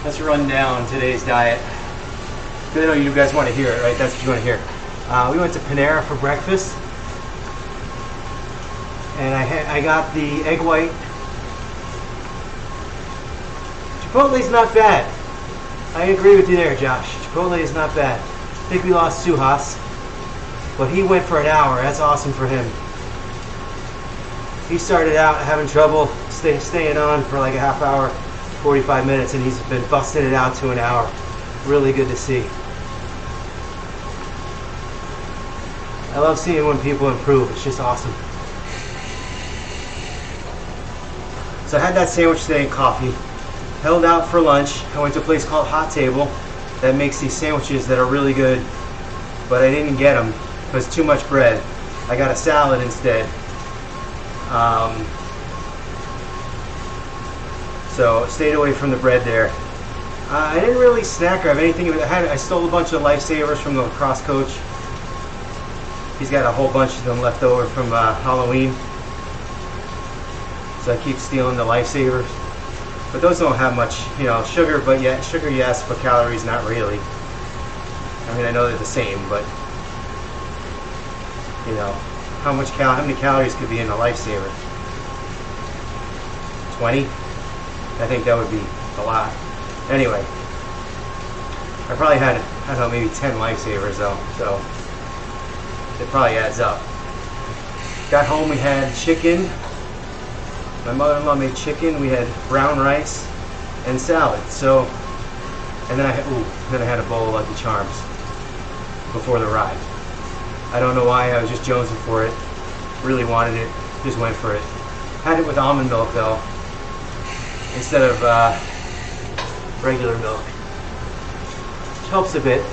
A: let's run down today's diet. Because I know you guys want to hear it, right? That's what you want to hear. We went to Panera for breakfast, and I got the egg white. Chipotle's not bad. I agree with you there, Josh. Chipotle is not bad. I think we lost Suhas, but he went for an hour. That's awesome for him. He started out having trouble staying on for like a half hour, 45 minutes, and he's been busting it out to an hour. Really good to see. I love seeing when people improve. It's just awesome. So I had that sandwich today and coffee. Held out for lunch. I went to a place called Hot Table that makes these sandwiches that are really good, but I didn't get them because too much bread. I got a salad instead. So stayed away from the bread there. I didn't really snack or have anything. I stole a bunch of Lifesavers from the lacrosse coach. He's got a whole bunch of them left over from Halloween. So I keep stealing the Lifesavers. But those don't have much, you know, sugar, but yet sugar, yes, but calories, not really. I mean, I know they're the same, but you know, how many calories could be in a Lifesaver? 20? I think that would be a lot. Anyway, I probably had, I don't know, maybe 10 Lifesavers though, so it probably adds up. Got home, we had chicken. My mother-in-law made chicken. We had brown rice and salad. So, and then I had a bowl of Lucky Charms before the ride. I don't know why. I was just jonesing for it. Really wanted it. Just went for it. Had it with almond milk though, instead of regular milk, which helps a bit.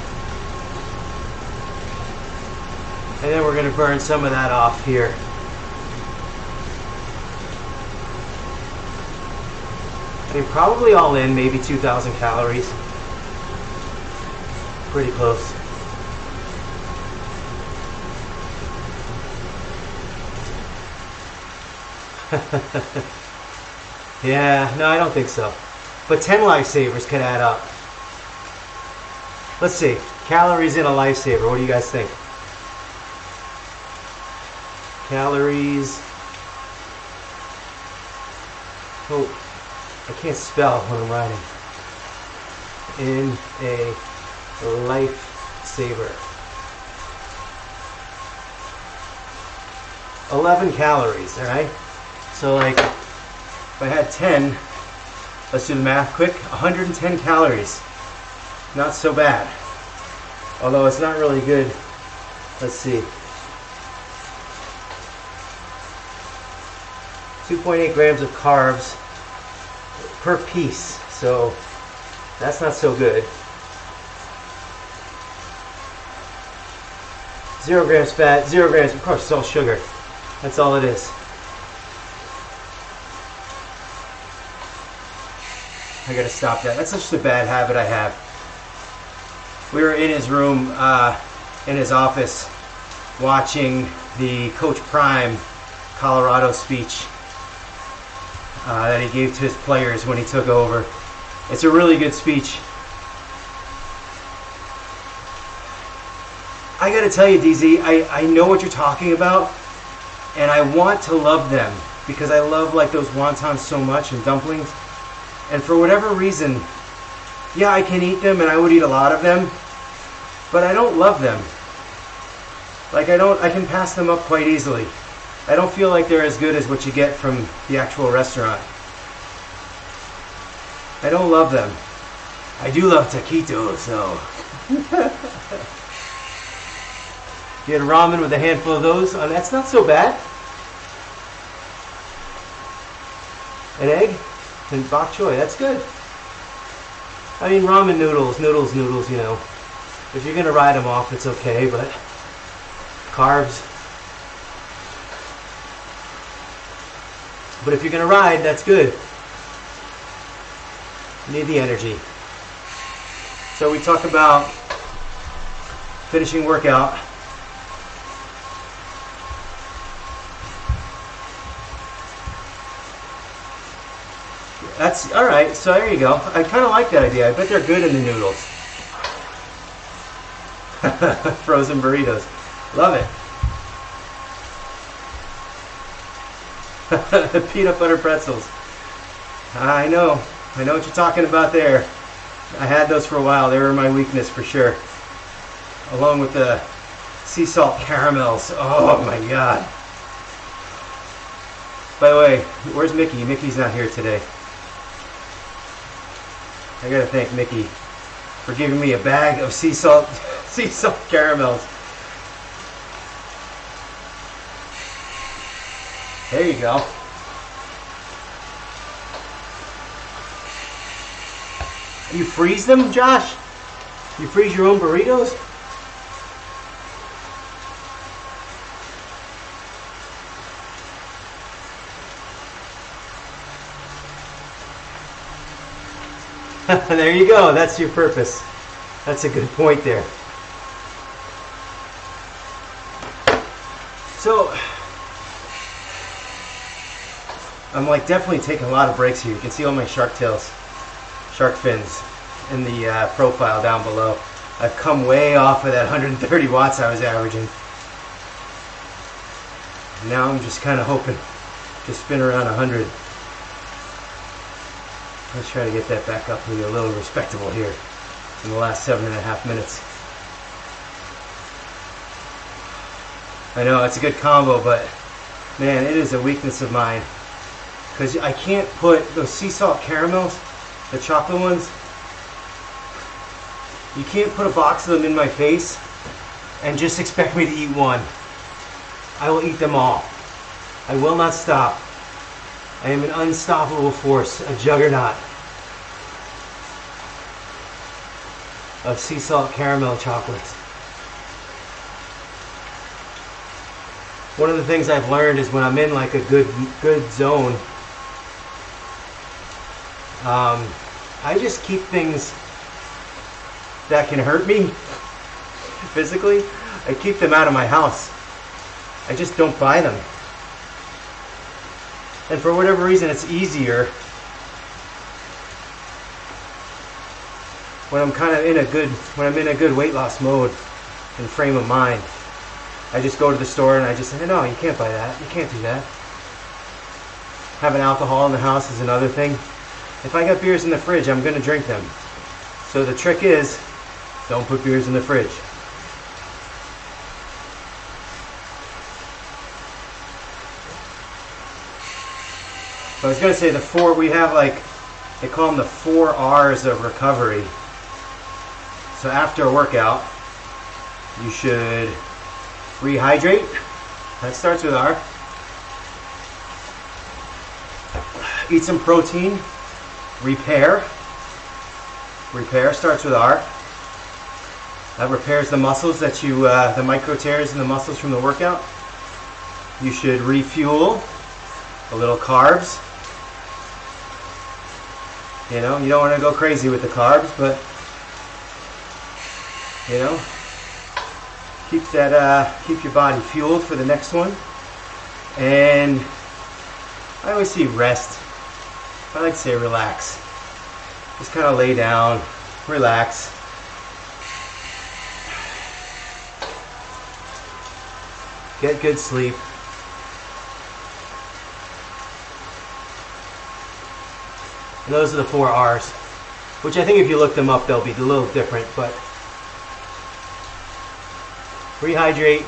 A: And then we're going to burn some of that off here. I mean, probably all in, maybe 2,000 calories. Pretty close. Yeah, no, I don't think so. But 10 Lifesavers could add up. Let's see. Calories in a Lifesaver. What do you guys think? Calories. Oh, I can't spell when I'm writing. In a Lifesaver. 11 calories, alright? So like, if I had 10, let's do the math quick, 110 calories. Not so bad. Although it's not really good. Let's see. 2.8 grams of carbs per piece. So that's not so good. 0 grams fat, 0 grams, of course, it's all sugar. That's all it is. I gotta stop that. That's such a bad habit I have. We were in his room, in his office, watching the Coach Prime Colorado speech. that he gave to his players when he took over. It's a really good speech. I gotta tell you, DZ, I know what you're talking about, and I want to love them because I love like those wontons so much and dumplings. And for whatever reason, yeah, I can eat them and I would eat a lot of them, but I don't love them. Like I can pass them up quite easily. I don't feel like they're as good as what you get from the actual restaurant. I don't love them. I do love taquitos, though. Get ramen with a handful of those. Oh, that's not so bad. An egg and bok choy. That's good. I mean, ramen noodles, you know. If you're going to ride them off, it's okay, but carbs. But if you're going to ride, that's good. You need the energy. So we talk about finishing workout. That's all right. So there you go. I kind of like that idea. I bet they're good in the noodles. Frozen burritos. Love it. Peanut butter pretzels. I know what you're talking about there. I had those for a while. They were my weakness for sure. Along with the sea salt caramels. Oh my God. By the way, where's Mickey? Mickey's not here today. I gotta thank Mickey for giving me a bag of sea salt caramels. There you go. You freeze them, Josh? You freeze your own burritos? There you go. That's your purpose. That's a good point there. So, I'm like definitely taking a lot of breaks here. You can see all my shark tails, shark fins in the profile down below. I've come way off of that 130 watts I was averaging. Now I'm just kind of hoping to spin around 100. Let's try to get that back up and be a little respectable here in the last 7.5 minutes. I know it's a good combo, but man, it is a weakness of mine because I can't put those sea salt caramels, the chocolate ones, you can't put a box of them in my face and just expect me to eat one. I will eat them all. I will not stop. I am an unstoppable force, a juggernaut of sea salt caramel chocolates. One of the things I've learned is when I'm in like a good zone, I just keep things that can hurt me physically. I keep them out of my house. I just don't buy them. And for whatever reason, it's easier when I'm kind of in a good weight loss mode and frame of mind. I just go to the store and I just say, no, you can't buy that. You can't do that. Having alcohol in the house is another thing. If I got beers in the fridge, I'm going to drink them. So the trick is, don't put beers in the fridge. So I was going to say we have like, they call them the 4 R's of recovery. So after a workout, you should rehydrate. That starts with R. Eat some protein. Repair. Repair starts with R. That repairs the muscles that the micro tears in the muscles from the workout. You should refuel. A little carbs. You know, you don't want to go crazy with the carbs, but you know, keep your body fueled for the next one. And I always see rest. I like to say relax. Just kind of lay down, relax. Get good sleep. And those are the 4 R's, which I think if you look them up, they'll be a little different, but rehydrate,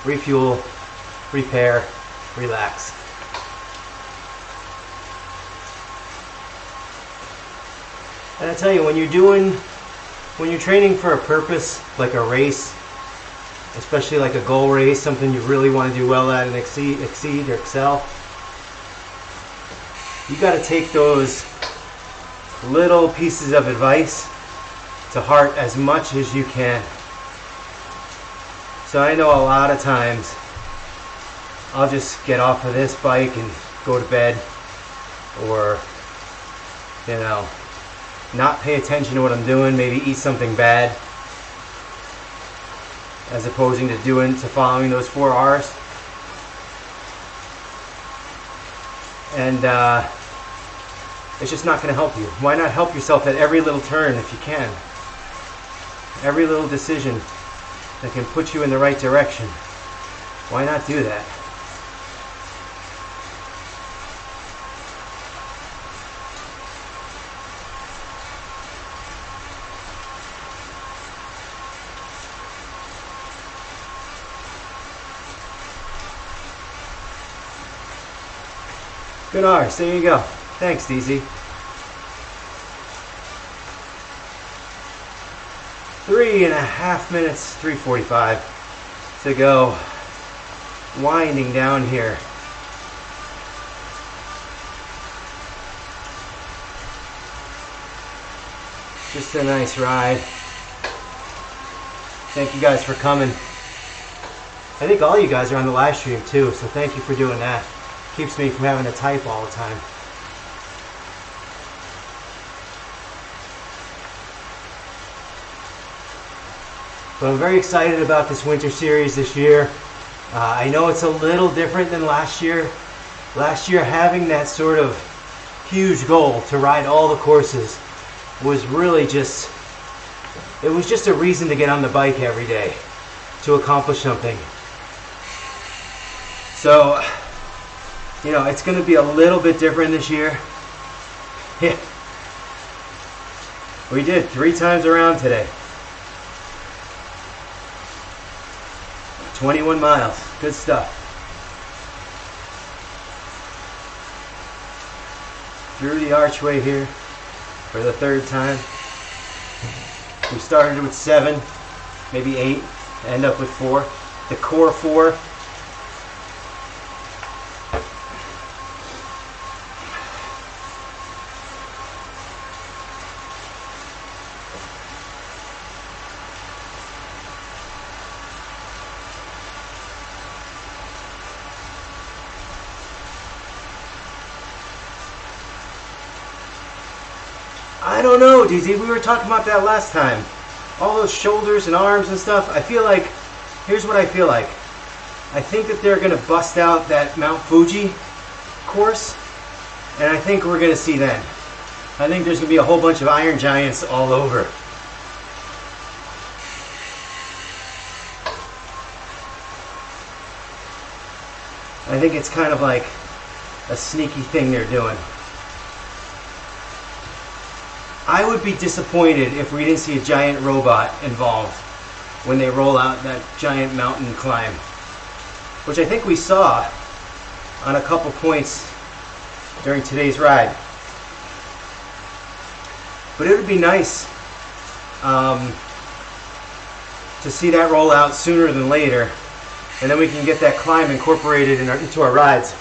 A: refuel, repair, relax. And I tell you, when you're training for a purpose, like a race, especially like a goal race, something you really want to do well at and exceed or excel, you got to take those little pieces of advice to heart as much as you can. So I know a lot of times I'll just get off of this bike and go to bed, or not pay attention to what I'm doing, maybe eat something bad, as opposed to following those 4 R's. And it's just not going to help you. Why not help yourself at every little turn if you can? Every little decision that can put you in the right direction. Why not do that? Good R's, there you go. Thanks, DZ. 3.5 minutes, 3:45 to go. Winding down here. Just a nice ride. Thank you guys for coming. I think all you guys are on the live stream too, so thank you for doing that. Keeps me from having to type all the time. But I'm very excited about this winter series this year. I know it's a little different than last year. Last year, having that sort of huge goal to ride all the courses was really just a reason to get on the bike every day to accomplish something. So, it's going to be a little bit different this year. Yeah. We did 3 times around today. 21 miles. Good stuff. Through the archway here for the 3rd time. We started with 7, maybe 8, end up with 4. The core 4. I don't know, DZ. We were talking about that last time. All those shoulders and arms and stuff. I feel like, here's what I feel like. I think that they're going to bust out that Mount Fuji course, and I think we're going to see then. I think there's going to be a whole bunch of Iron Giants all over. I think it's kind of like a sneaky thing they're doing. I would be disappointed if we didn't see a giant robot involved when they roll out that giant mountain climb, which I think we saw on a couple points during today's ride. But it would be nice to see that roll out sooner than later, and then we can get that climb incorporated into our rides.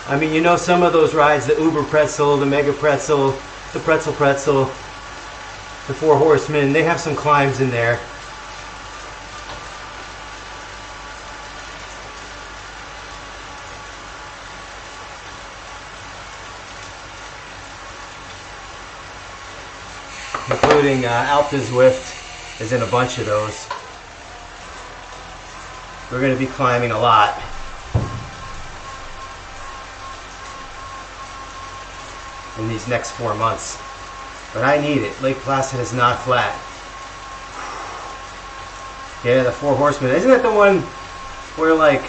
A: I mean, some of those rides, the Uber Pretzel, the Mega Pretzel, the Pretzel, the Four Horsemen, they have some climbs in there. including Alpe Zwift is in a bunch of those. We're going to be climbing a lot. In these next 4 months. But I need it. Lake Placid is not flat. Yeah, the Four Horsemen. Isn't that the one where like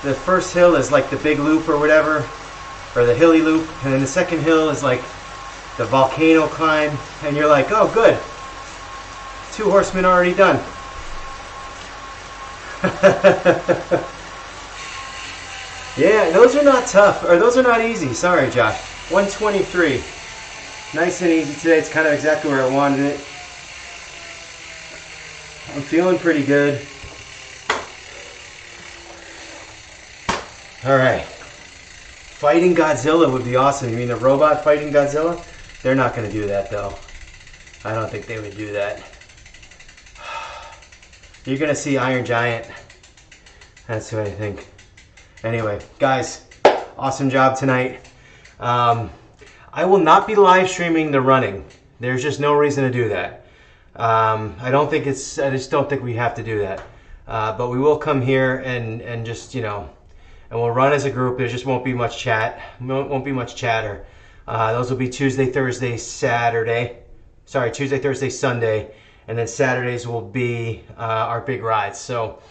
A: the first hill is like the big loop or whatever? Or the hilly loop, and then the second hill is like the volcano climb, and you're like, oh good, 2 horsemen already done. Yeah, those are not tough, or those are not easy. Sorry, Josh. 123. Nice and easy today. It's kind of exactly where I wanted it. I'm feeling pretty good. All right. Fighting Godzilla would be awesome. You mean a robot fighting Godzilla? They're not going to do that, though. I don't think they would do that. You're going to see Iron Giant. That's what I think. Anyway, guys, awesome job tonight. I will not be live streaming the running. There's just no reason to do that. I just don't think we have to do that. But we will come here and just, you know, and we'll run as a group. There just won't be much chat. Won't be much chatter. Those will be Tuesday, Thursday, Saturday. Sorry, Tuesday, Thursday, Sunday. And then Saturdays will be our big rides. So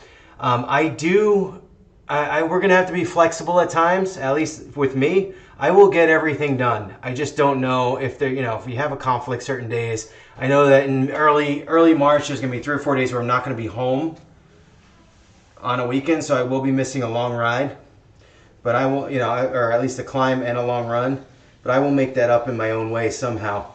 A: we're going to have to be flexible at times, at least with me. I will get everything done. I just don't know if if you have a conflict certain days. I know that in early March, there's going to be 3 or 4 days where I'm not going to be home on a weekend. So I will be missing a long ride. But I will, or at least a climb and a long run. But I will make that up in my own way somehow.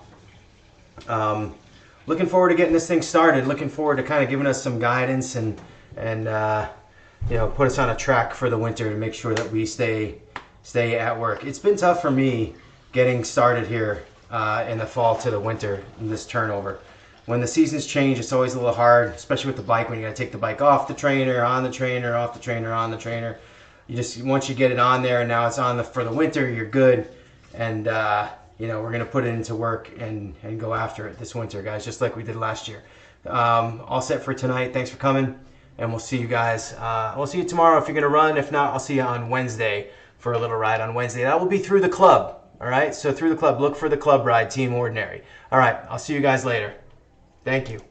A: Looking forward to getting this thing started. Looking forward to kind of giving us some guidance and put us on a track for the winter to make sure that we stay at work. It's been tough for me getting started here in the fall to the winter in this turnover. When the seasons change, it's always a little hard, especially with the bike when you got to take the bike off the trainer, on the trainer, off the trainer, on the trainer. Once you get it on there and now it's on for the winter, you're good. And we're gonna put it into work and go after it this winter, guys, just like we did last year. All set for tonight. Thanks for coming, and we'll see you guys. We'll see you tomorrow if you're gonna run. If not, I'll see you on Wednesday for a little ride on Wednesday. That will be through the club. All right. So through the club, look for the club ride, Team Ordinary. All right. I'll see you guys later. Thank you.